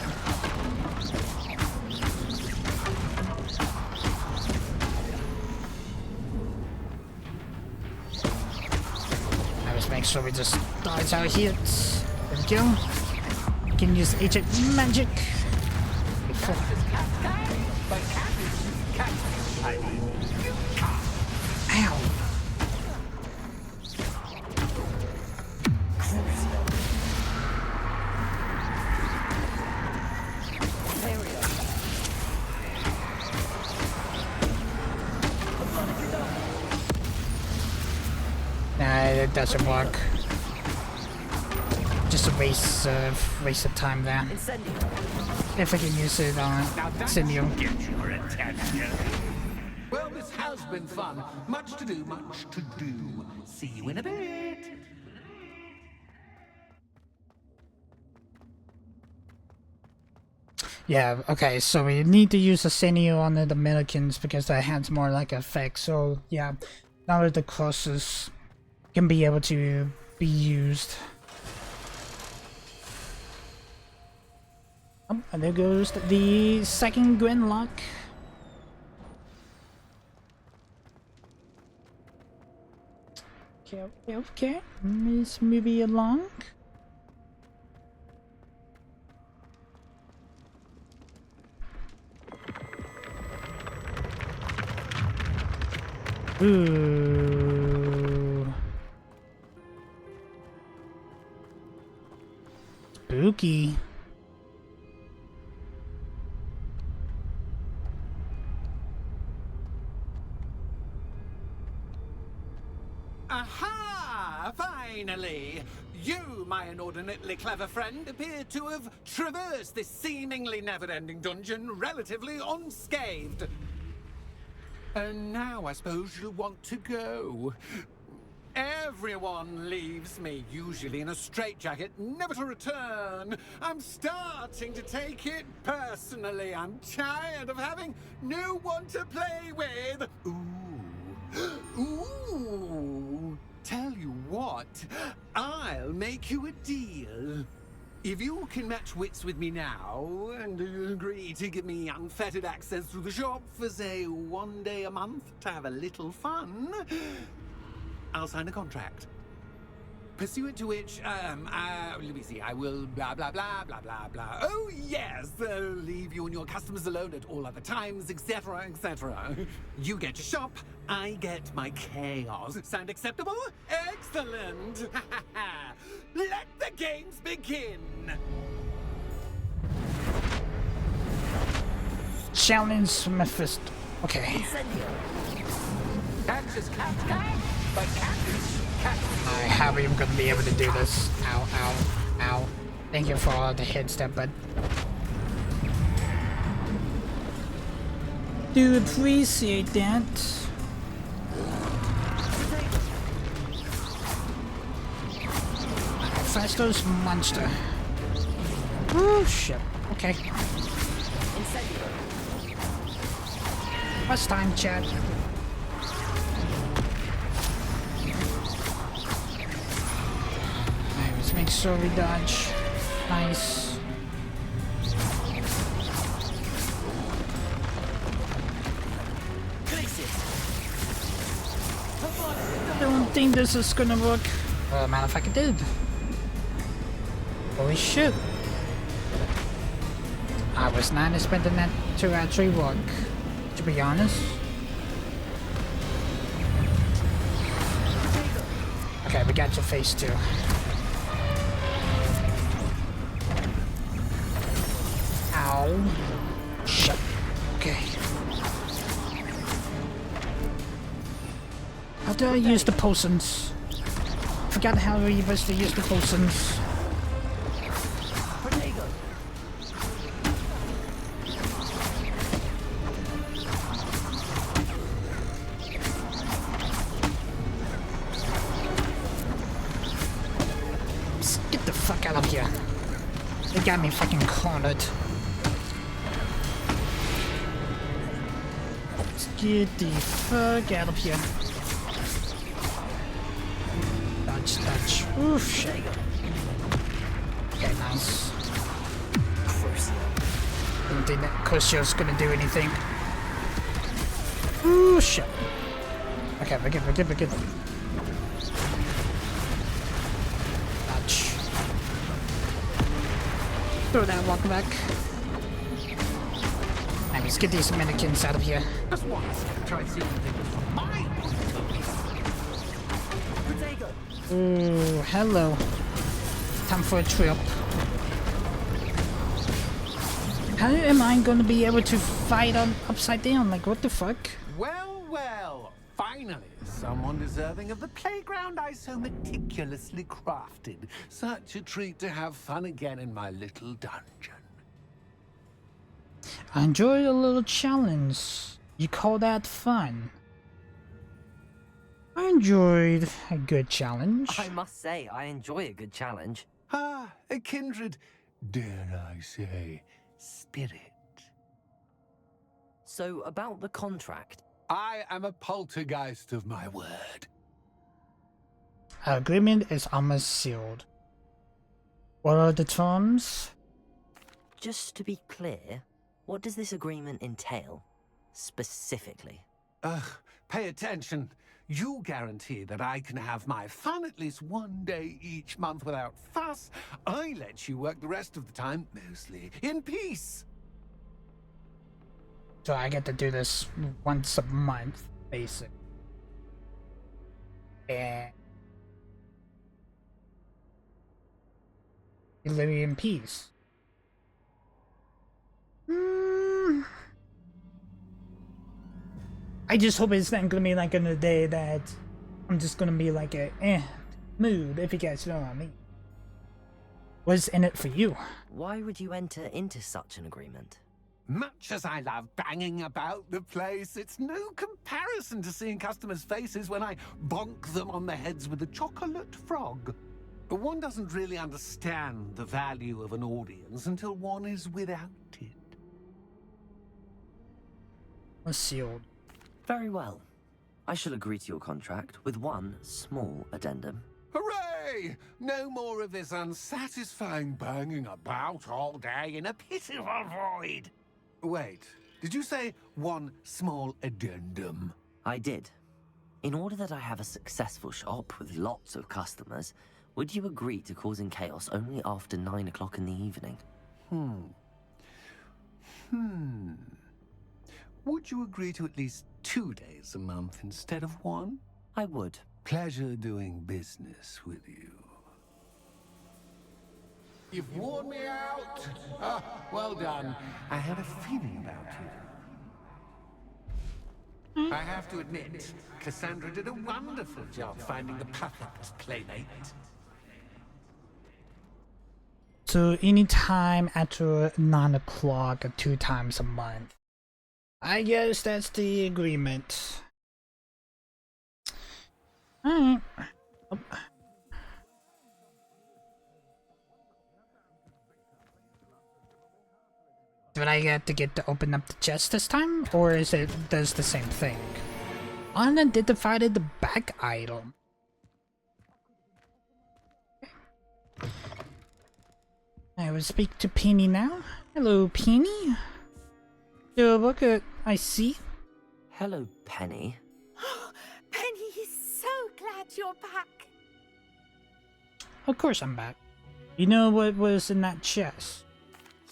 Make sure we just dodge our hits. There we go. We can use ancient magic. Ow. Nah, it doesn't work. Just a waste of time there. If I can use it on Incendio. Well, this has been fun. Much to do, much to do. See you in a bit. Yeah, okay, so we need to use Incendio on the Americans because that has more like effect. So yeah, now that the crosses can be able to be used. Oh, and there goes the second Gwenlock. Okay. Let's move it along. Ooh. Spooky. Aha! Finally! You, my inordinately clever friend, appear to have traversed this seemingly never-ending dungeon relatively unscathed. And now I suppose you'll want to go. Everyone leaves me, usually in a straitjacket, never to return. I'm starting to take it personally. I'm tired of having no one to play with. Ooh. Tell you what, I'll make you a deal. If you can match wits with me now, and agree to give me unfettered access through the shop for, say, 1 day a month to have a little fun, I'll sign a contract. Pursuant to which, let me see, I will blah, blah, blah, blah, blah, blah. Oh, yes, leave you and your customers alone at all other times, etc., etc. You get your shop, I get my chaos. Sound acceptable? Excellent! Let the games begin! Challenge Mephisto. Okay. Catch is cat, but cat is cat. How are you gonna be able to do this? Ow, ow, ow. Thank you for all the hits there, bud. Do appreciate that. Mephisto's monster. Oh shit. Okay. First time, chat. Alright, let's make sure we dodge. Nice. I don't think this is gonna work. Matter of fact, it did. Holy shit. I was not expecting that to actually work, to be honest. Okay, we got your face too. Ow. Shit. Okay. How do I use the potions? Forgot how we used to use the potions. Get the fuck out of here. They got me fucking cornered. Let's get the fuck out of here. Dodge. Oof, shit. Okay, nice. Didn't think that Crucio's gonna do anything. Ooh, shit. Okay, we're good. Dodge. Throw that walk back. Alright, let's get these mannequins out of here. Just once, try seeing things from my point of view. Ooh, hello. Time for a trip. How am I gonna be able to fight on upside down? Like, what the fuck? Well, finally, someone deserving of the playground I so meticulously crafted. Such a treat to have fun again in my little dungeon. I enjoyed a little challenge. You call that fun? I enjoyed a good challenge. I must say, I enjoy a good challenge. Ah, a kindred, dare I say, spirit. So, about the contract. I am a poltergeist of my word. Our agreement is almost sealed. What are the terms? Just to be clear, what does this agreement entail? Specifically. Ugh, pay attention. You guarantee that I can have my fun at least one day each month without fuss. I let you work the rest of the time, mostly in peace. So I get to do this once a month, basically. And you live in peace. I just hope it's not gonna be like in a day that I'm just gonna be like a mood, if you guys know what I mean. What's in it for you? Why would you enter into such an agreement? Much as I love banging about the place, it's no comparison to seeing customers' faces when I bonk them on the heads with a chocolate frog. One doesn't really understand the value of an audience until one is without it. Sealed. Very well. I shall agree to your contract with one small addendum. Hooray! No more of this unsatisfying banging about all day in a pitiful void. Wait, did you say one small addendum? I did. In order that I have a successful shop with lots of customers, would you agree to causing chaos only after 9 o'clock in the evening? Would you agree to at least 2 days a month instead of one? I would. Pleasure doing business with you. You've worn me out. Ah, well done. I had a feeling about you. I have to admit, Cassandra did a wonderful job finding the perfect playmate. So anytime after 9 o'clock, 2 times a month. I guess that's the agreement. Alright. Did I have to get to open up the chest this time? Or is it does the same thing? Unidentified the back item. I will speak to Penny now. Hello, Penny. So look at I see. Hello, Penny. Penny is so glad you're back. Of course I'm back. You know what was in that chest?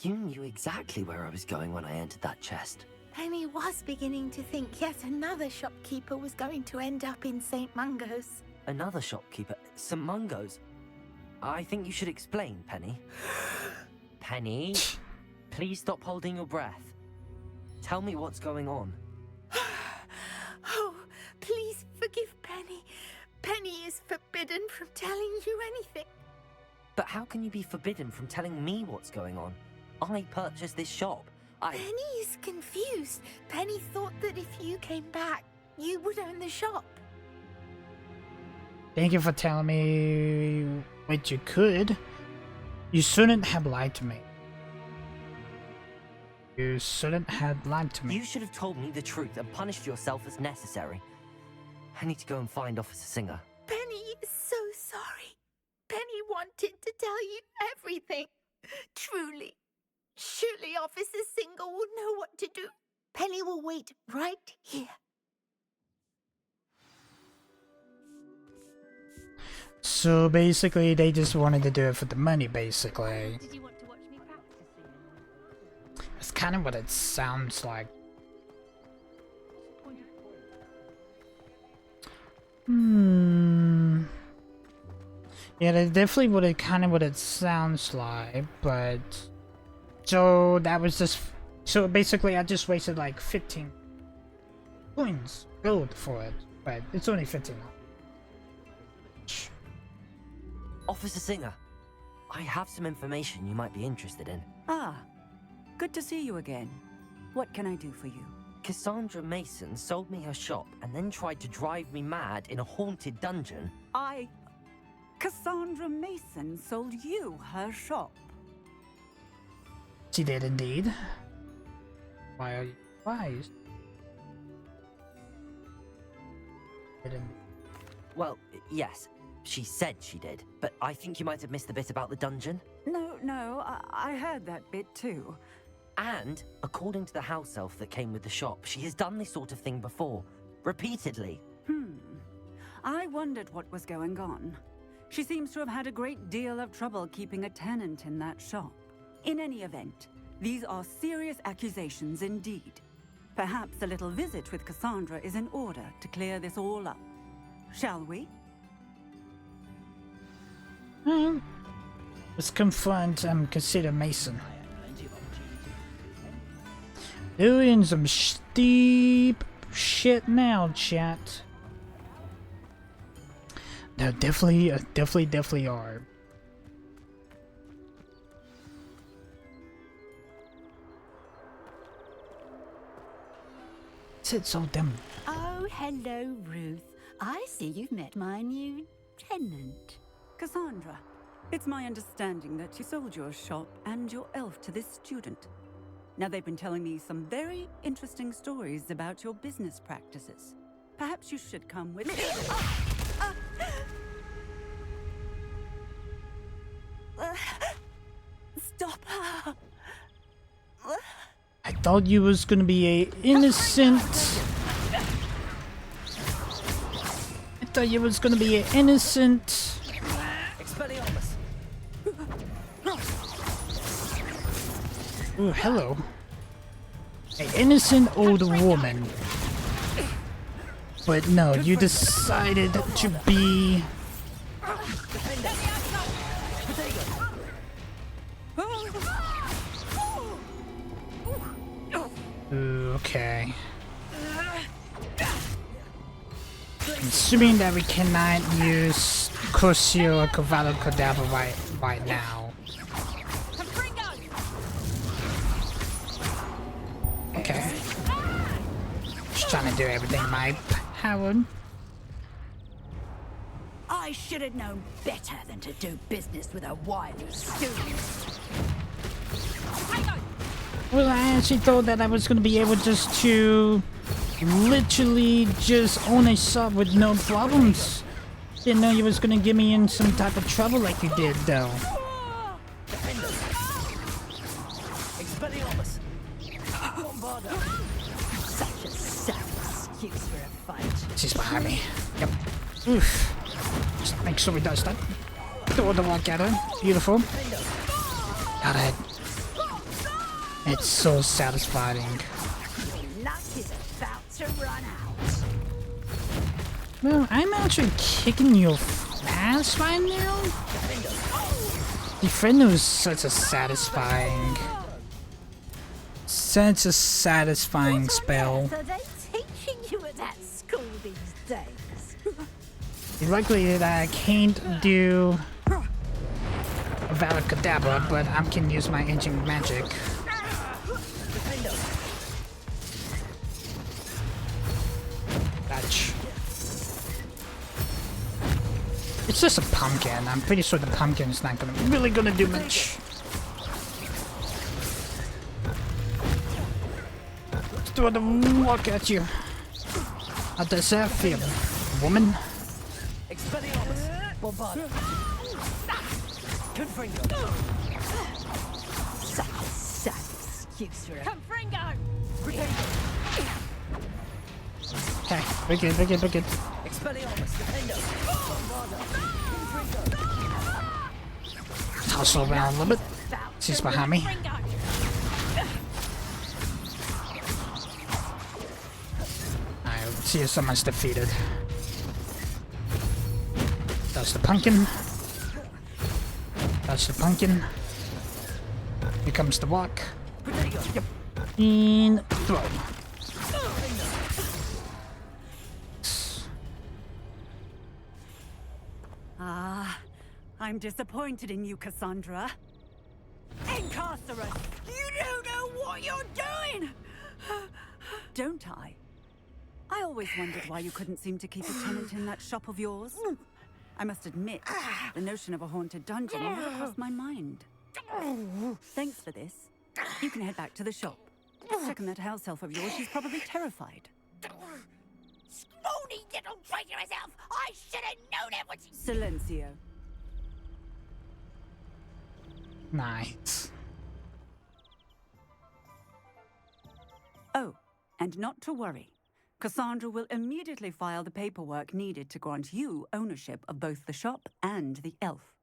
You knew exactly where I was going when I entered that chest. Penny was beginning to think yet another shopkeeper was going to end up in St. Mungo's. Another shopkeeper, St. Mungo's. I think you should explain, Penny. Penny, please stop holding your breath. Tell me what's going on. Oh, please forgive Penny. Penny is forbidden from telling you anything. But how can you be forbidden from telling me what's going on? I purchased this shop. Penny is confused. Penny thought that if you came back, you would own the shop. Thank you for telling me what you could. You shouldn't have lied to me. You shouldn't have lied to me. You should have told me the truth and punished yourself as necessary. I need to go and find Officer Singer. Penny is so sorry. Penny wanted to tell you everything. Truly. Surely Officer Singer will know what to do. Penny will wait right here. So basically, they just wanted to do it for the money, basically. Did you want to watch me practicing? That's kind of what it sounds like. Yeah, that's definitely what it kind of what it sounds like, but so that was just so basically I just wasted like 15 coins gold for it, but it's only 15 now. Officer Singer, I have some information you might be interested in. Ah, good to see you again. What can I do for you? Cassandra Mason sold me her shop and then tried to drive me mad in a haunted dungeon. Cassandra Mason sold you her shop. She did indeed. Why are you surprised? Well, yes, she said she did, but I think you might have missed the bit about the dungeon. No, I heard that bit too. And, according to the house elf that came with the shop, she has done this sort of thing before. Repeatedly. I wondered what was going on. She seems to have had a great deal of trouble keeping a tenant in that shop. In any event, these are serious accusations indeed. Perhaps a little visit with Cassandra is in order to clear this all up. Shall we? Let's confront Cassandra Mason. Doing some steep shit now, chat. No, definitely are. It's so dumb. Oh, hello, Ruth. I see you've met my new tenant. Cassandra, it's my understanding that you sold your shop and your elf to this student. Now, they've been telling me some very interesting stories about your business practices. Perhaps you should come with me. Stop her. I thought you was gonna be a innocent. I thought you was gonna be an innocent. Expelliarmus! Oh, hello. An innocent old woman. But no, you decided to be. Okay. Assuming that we cannot use Crucio or Cavallo Cadaver right now. Okay. Just trying to do everything in my power. I should have known better than to do business with a wily student. Well, I actually thought that I was gonna be able just to literally just own a shop with no problems. Didn't know you was gonna get me in some type of trouble like you did, though. Such a sad excuse for a fight. She's behind me. Yep. Oof. Just make sure he does that. Throw the walk at her. Beautiful. Got it. It's so satisfying. Luck is about to run out. Well, I'm actually kicking your ass right now. Your friend was such a satisfying spell. Are they teaching you at that school these days? Luckily that I can't do Valor Cadabra, but I can use my ancient magic. Gotcha. It's just a pumpkin. I'm pretty sure the pumpkin's not really gonna do much. Let's throw the walk at you. How does that feel, woman? Such a sad excuse for a Confringo! Okay, we're good, we're good, we're good. Tussle around a little bit. She's behind me. Alright, she is so much defeated. That's the pumpkin. That's the pumpkin. Here comes the walk. Yep. And throw. I'm disappointed in you, Cassandra. Incarcerate! You don't know what you're doing! Don't I? I always wondered why you couldn't seem to keep a tenant in that shop of yours. I must admit, the notion of a haunted dungeon never crossed my mind. Thanks for this. You can head back to the shop. Checking that house elf of yours, she's probably terrified. Scrawny little traitor herself! I should have known it was... Silencio. Nice. Oh, and not to worry. Cassandra will immediately file the paperwork needed to grant you ownership of both the shop and the elf.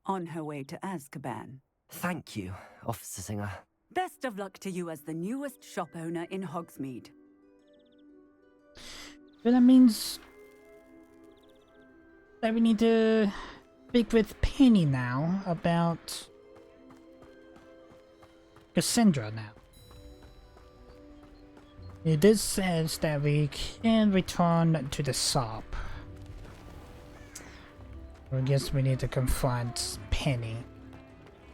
On her way to Azkaban. Thank you, Officer Singer. Best of luck to you as the newest shop owner in Hogsmeade. But that means that we need to speak with Penny now about Cassandra now. This says that we can return to the shop. I guess we need to confront Penny.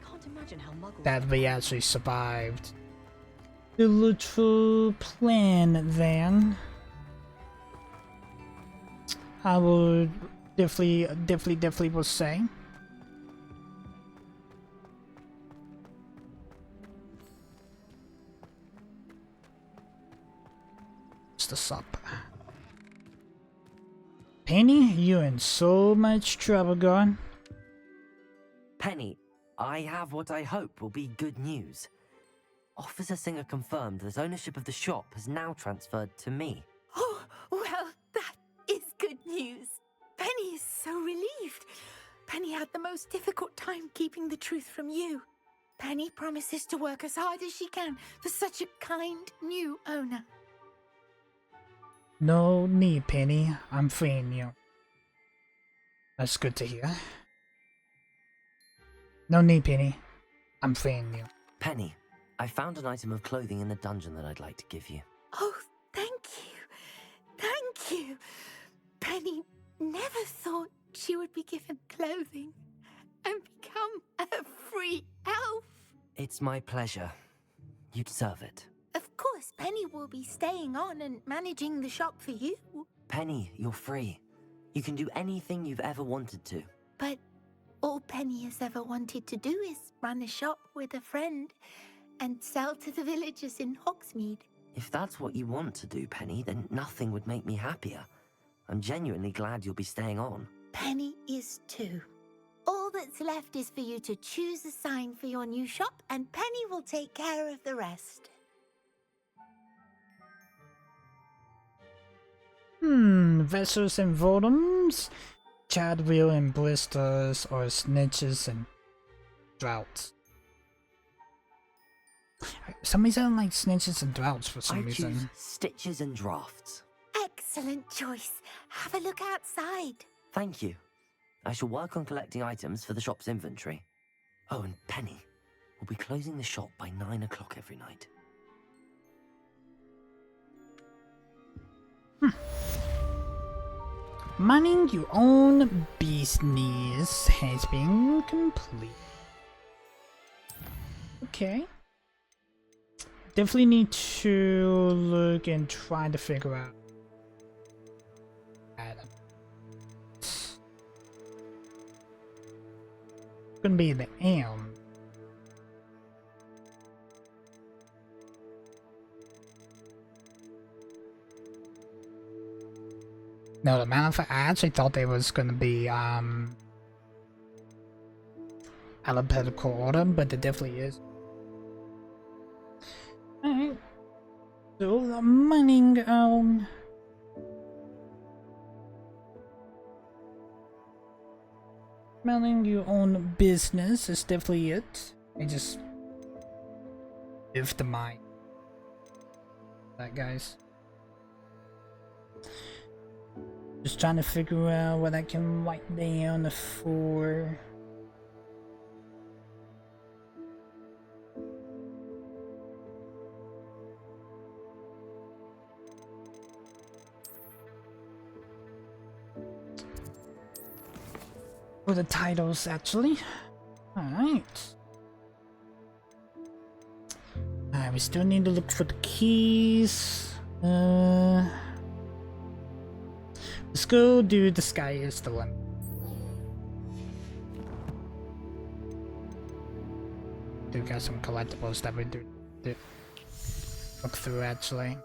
Can't imagine how Muggles... That we actually survived the little plan then. I would definitely will say. What's this up? Penny, you're in so much trouble, girl. Penny, I have what I hope will be good news. Officer Singer confirmed that ownership of the shop has now transferred to me. Oh, well, that is good news. Penny is so relieved. Penny had the most difficult time keeping the truth from you. Penny promises to work as hard as she can for such a kind new owner. No need, Penny. I'm freeing you. That's good to hear. No need, Penny. I'm freeing you. Penny, I found an item of clothing in the dungeon that I'd like to give you. Oh, thank you. Thank you. Penny never thought she would be given clothing and become a free elf. It's my pleasure. You deserve it. Of course, Penny will be staying on and managing the shop for you. Penny, you're free. You can do anything you've ever wanted to. But all Penny has ever wanted to do is run a shop with a friend and sell to the villagers in Hogsmeade. If that's what you want to do, Penny, then nothing would make me happier. I'm genuinely glad you'll be staying on. Penny is too. All that's left is for you to choose a sign for your new shop, and Penny will take care of the rest. Vessels and Voldums, Chadwheel and Blisters, or Snitches and Droughts. For some reason I like Snitches and Droughts for some I reason. choose Stitches and Drafts. Excellent choice. Have a look outside. Thank you. I shall work on collecting items for the shop's inventory. Oh, and Penny, we'll be closing the shop by 9 o'clock every night. Manning your own business has been complete. Okay. Definitely need to look and try to figure out. Gonna be the M. No, the matter of fact, I actually thought they was gonna be alphabetical order, but it definitely is. Alright. So the mining Manning your own business is definitely it. I just live the mine. That guys. Just trying to figure out what I can write down for. For the titles, actually. Alright. We still need to look for the keys. Let's go do the sky is the limit. Do got some collectibles that we do look through actually.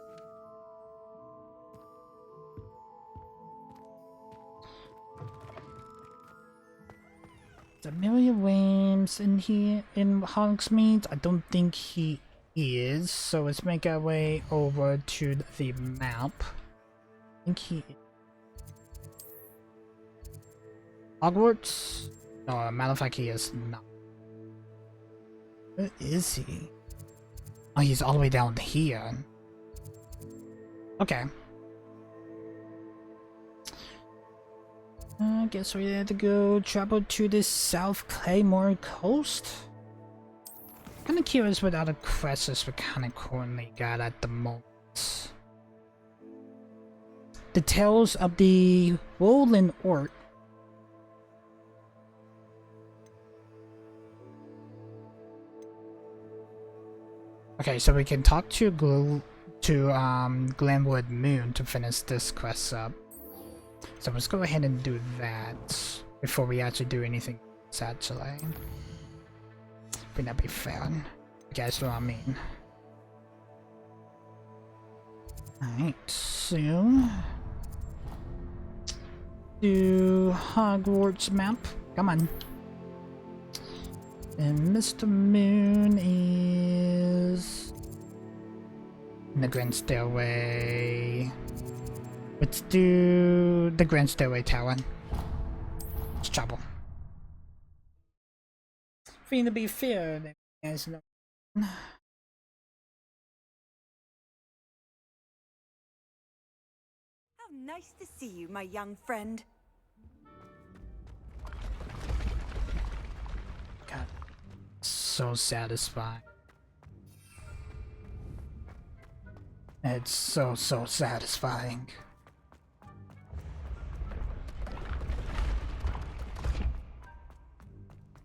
Amelia Williams in here in Hogsmeade? I don't think he is, so let's make our way over to the map. I think he is. Hogwarts? No, matter of fact, he is not. Where is he? Oh, he's all the way down here. Okay. I guess we had to go travel to the South Claymore coast. Kinda curious what other quests we kinda currently got at the moment. The Tales of the Roland Orc. Okay, so we can talk to Glenwood Moon to finish this quest up. So let's go ahead and do that before we actually do anything else, actually. Would that be fair? You guys know what I mean. Alright, so... do Hogwarts map. Come on. And Mr. Moon is... in the Grand Stairway. Let's do the Grand Stairway Tower. Let's travel. For you to be fair, there's no... How nice to see you, my young friend. God, so satisfying. It's so satisfying.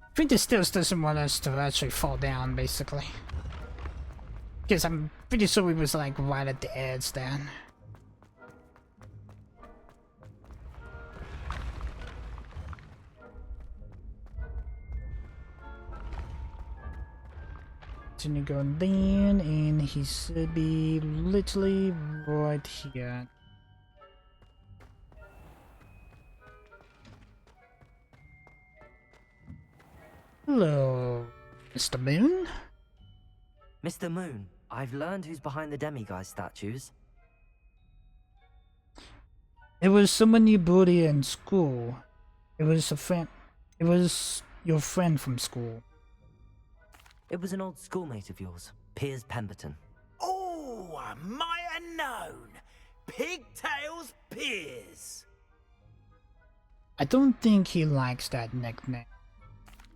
I think this still doesn't want us to actually fall down, basically. Because I'm pretty sure we was like right at the edge then. continue going down, and he should be literally right here. Hello, Mr. Moon. Mr. Moon, I've learned who's behind the demiguise statues. It was someone you bullied in school. It was a friend. It was your friend from school. It was an old schoolmate of yours, Piers Pemberton. Oh, I might have known. Pigtails Piers. I don't think he likes that nickname.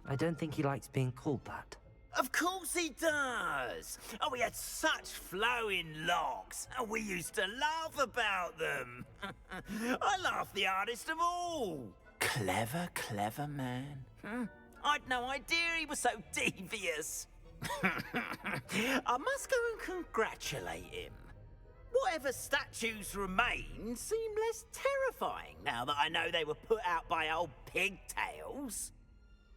I don't think he likes being called that. Of course he does. Oh, we had such flowing locks, and we used to laugh about them. I laughed the hardest of all. Clever, clever man. I'd no idea he was so devious. I must go and congratulate him. Whatever statues remain seem less terrifying now that I know they were put out by old pigtails.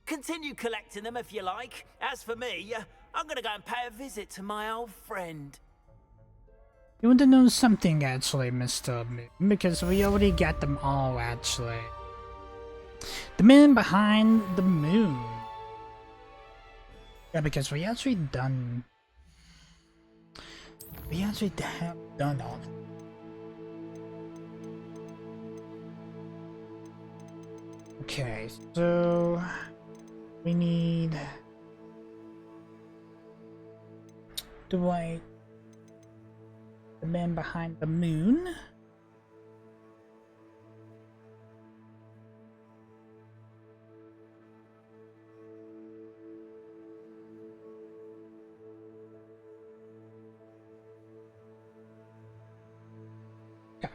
Continue collecting them if you like. As for me, I'm gonna go and pay a visit to my old friend. You want to know something actually, Mr. Moon? Because we already got them all actually. The man behind the moon. Yeah, because we actually done. We actually have done all. Okay, so we need the right. The man behind the moon. Okay.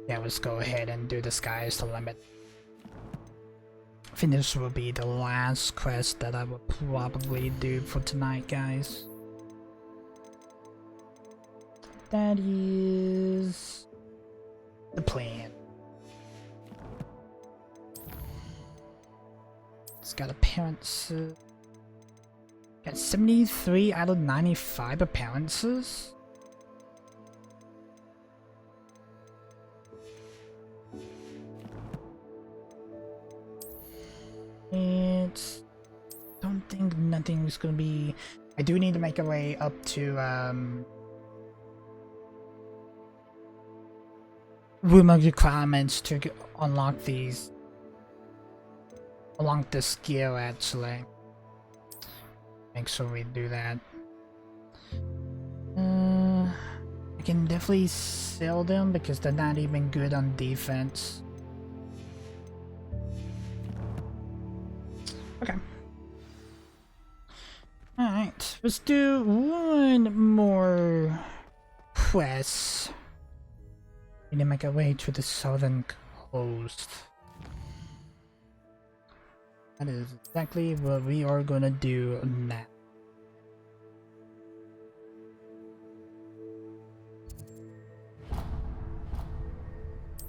Yeah, let's go ahead and do the sky's the limit. I think this will be the last quest that I will probably do for tonight, guys. That is the plan. It's got appearances. Got 73 out of 95 appearances. It's... don't think nothing's gonna be... I do need to make a way up to room of requirements to unlock these. Unlock the skill actually. Make sure we do that. I can definitely sell them because they're not even good on defense. Okay. Alright, let's do one more quest. We need to make our way to the southern coast. That is exactly what we are gonna do now.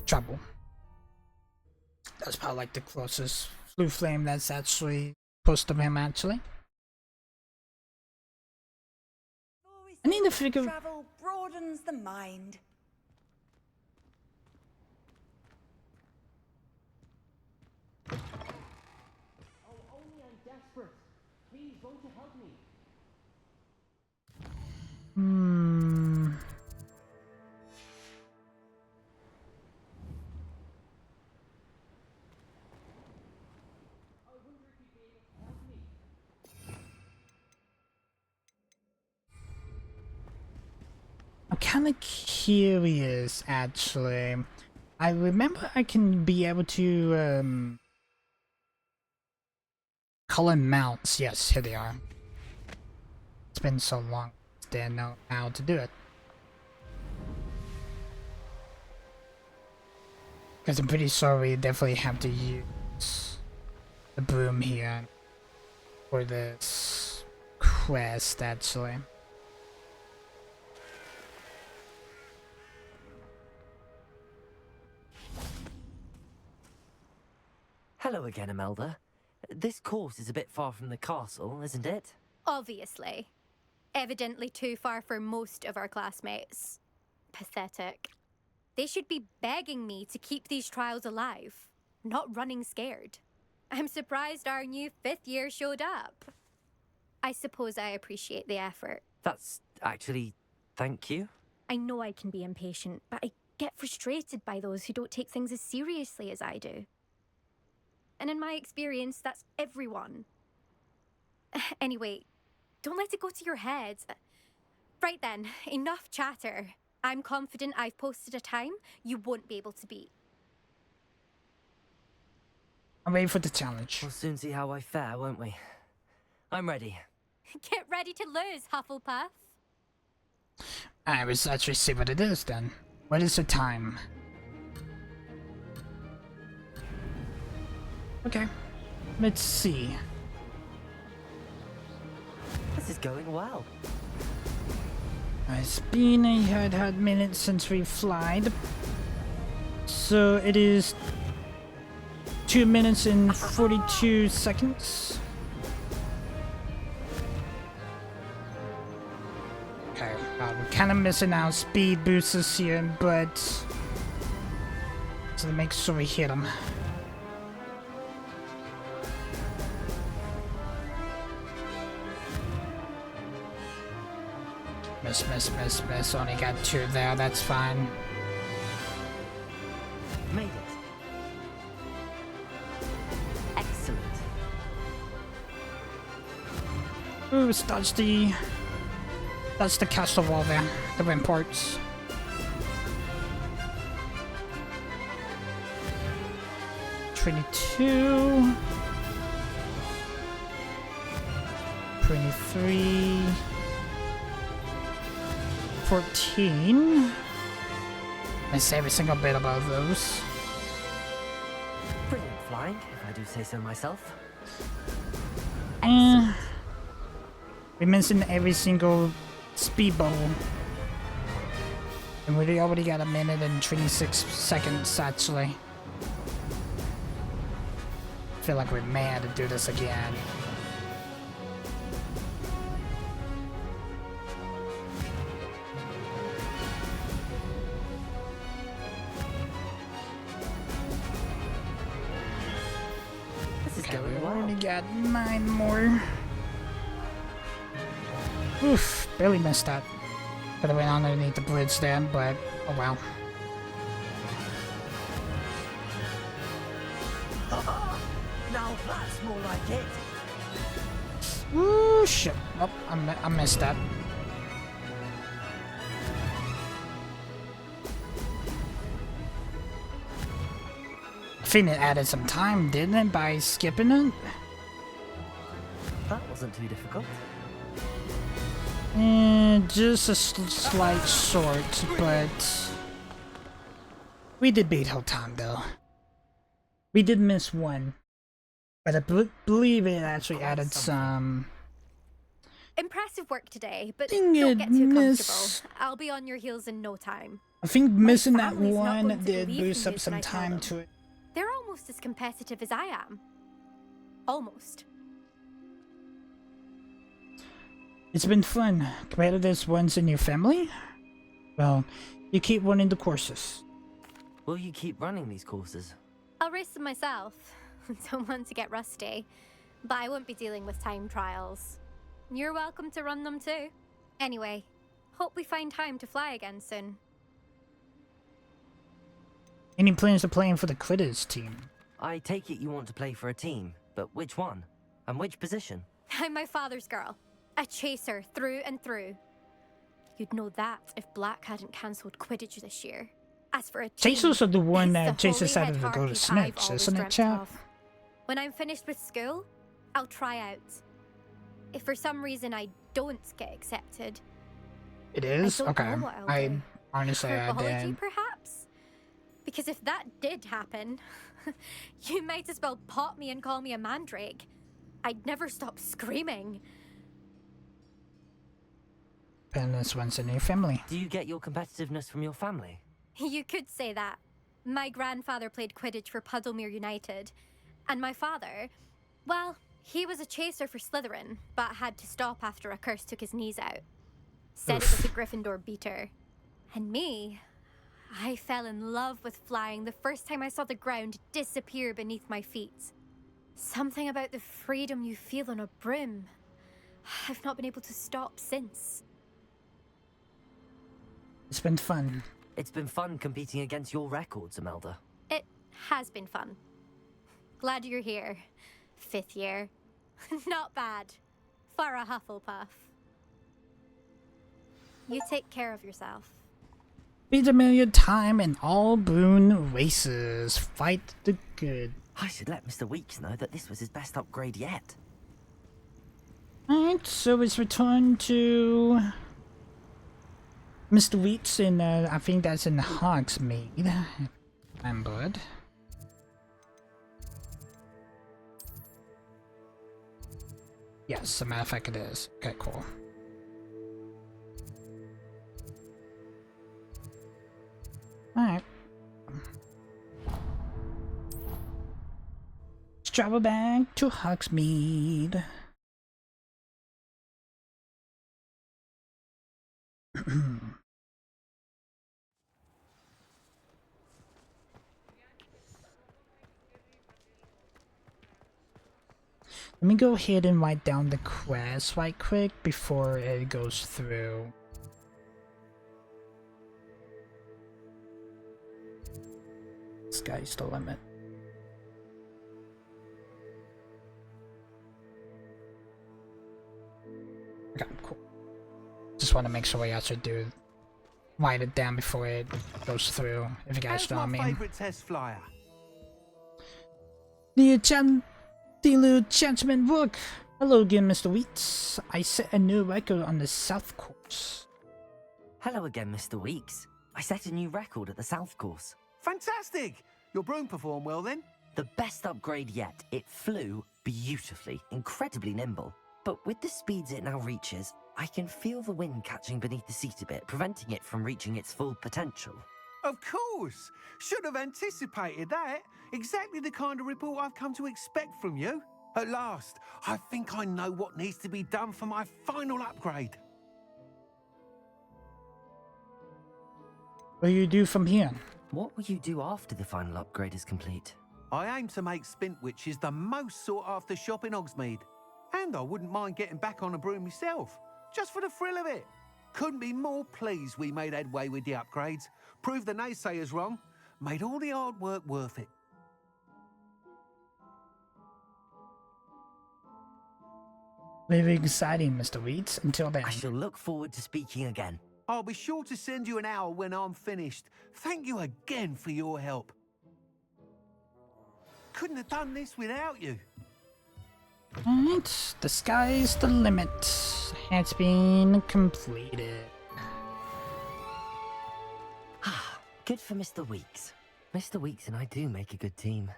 Trouble. That's probably like the closest blue flame that's actually close to him actually. I need to figure. Travel broadens the mind. Oh, only I'm desperate. Please, won't you help me? I'm kind of curious actually. I remember I can be able to color mounts. Yes, here they are. It's been so long, I didn't know how to do it. Because I'm pretty sure we definitely have to use the broom here for this quest actually. Hello again, Imelda. This course is a bit far from the castle, isn't it? Obviously. Evidently too far for most of our classmates. Pathetic. They should be begging me to keep these trials alive, not running scared. I'm surprised our new 5th year showed up. I suppose I appreciate the effort. That's actually... thank you. I know I can be impatient, but I get frustrated by those who don't take things as seriously as I do. And in my experience, that's everyone. Anyway, don't let it go to your head. Right then, enough chatter. I'm confident I've posted a time you won't be able to beat. I'm ready for the challenge. We'll soon see how I fare, won't we? I'm ready. Get ready to lose, Hufflepuff. I will actually see what it is then. What is the time? Okay, let's see. This is going well. It's been a hard minute since we flied. So it is 2 minutes and 42 seconds. Okay, we're kind of missing out speed boosts here, but so to make sure we hit them. Miss. Only got 2 there, that's fine. Made it. Excellent. Ooh, that's the castle wall there, the ramparts. $22, 23, 14. Miss every single bit above those. Brilliant flying, if I do say so myself. We mentioned every single speed bubble. And we already got 1 minute and 26 seconds actually. I feel like we're mad to do this again. Okay, we only got 9 more. Oof, barely missed that. Could have went underneath the bridge then, but oh well. Now that's more like it. Ooh, shit. Oh, I missed that. I think it added some time, didn't it, by skipping it? That wasn't too difficult. Just a slight short, but we did beat whole time though. We did miss 1, but I believe it actually added some. Impressive work today, but Dang don't it, get too miss. comfortable. I'll be on your heels in no time. I think missing that family's not one going to did believe boost me up when some I tell time them. to it. They're almost as competitive as I am. Almost. It's been fun. Competitors runs in your family? Well, you keep running the courses. Will you keep running these courses? I'll race them myself. Don't want to get rusty. But I won't be dealing with time trials. You're welcome to run them too. Anyway, hope we find time to fly again soon. Any plans of playing for the Critters team? I take it you want to play for a team, but which one? And which position? I'm my father's girl. A chaser through and through. You'd know that if Black hadn't cancelled Quidditch this year. As for a team, Chasers are the one it's that the chases holy out of the head go to harpies Snitch, I've always isn't it, dreamt chap? of. When I'm finished with school, I'll try out. If for some reason I don't get accepted, It is? I don't Okay. know what I'll I do. honestly I Herbology, did. perhaps? Because if that did happen, you might as well pot me and call me a mandrake. I'd never stop screaming. And this one's in your family. Do you get your competitiveness from your family? You could say that. My grandfather played Quidditch for Puddlemere United, And my father, well, he was a chaser for Slytherin, but had to stop after a curse took his knees out. Said it was a Gryffindor beater. And me, I fell in love with flying the first time I saw the ground disappear beneath my feet. Something about the freedom you feel on a broom. I've not been able to stop since. It's been fun. It's been fun competing against your records, Imelda. It has been fun. Glad you're here. 5th year. Not bad. For a Hufflepuff. You take care of yourself. Beat a million time in all boon races. Fight the good. I should let Mr. Weeks know that this was his best upgrade yet. Alright, so it's returned to Mr. Weeks in, I think that's in Hogsmeade. Remembered. Yes, as a matter of fact it is. Okay, cool. Alright. Let's travel back to Hogsmeade. Let me go ahead and write down the quest right quick before it goes through. Sky's the limit. Okay, cool. Just want to make sure I actually do write it down before it goes through. If you guys know what I mean. Favorite test flyer. The enchantment book. Hello again, Mr. Weeks. I set a new record on the South Course. Hello again, Mr. Weeks. I set a new record at the South Course. Fantastic! Your broom performed well then? The best upgrade yet. It flew beautifully, incredibly nimble. But with the speeds it now reaches, I can feel the wind catching beneath the seat a bit, preventing it from reaching its full potential. Of course! Should have anticipated that. Exactly the kind of report I've come to expect from you. At last, I think I know what needs to be done for my final upgrade. What do you do from here? What will you do after the final upgrade is complete? I aim to make Spintwitches the most sought-after shop in Hogsmeade. And I wouldn't mind getting back on a broom myself, just for the thrill of it. Couldn't be more pleased we made headway with the upgrades, proved the naysayers wrong, made all the hard work worth it. Very exciting, Mr. Weeds. Until then. I shall look forward to speaking again. I'll be sure to send you an owl when I'm finished. Thank you again for your help. Couldn't have done this without you. Alright, the sky's the limit. Has been completed. Good for Mr. Weeks. Mr. Weeks and I do make a good team.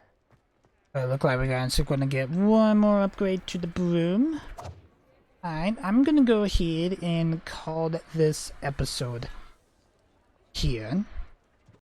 Look like we're actually gonna get one more upgrade to the broom. Alright, I'm gonna go ahead and call this episode here.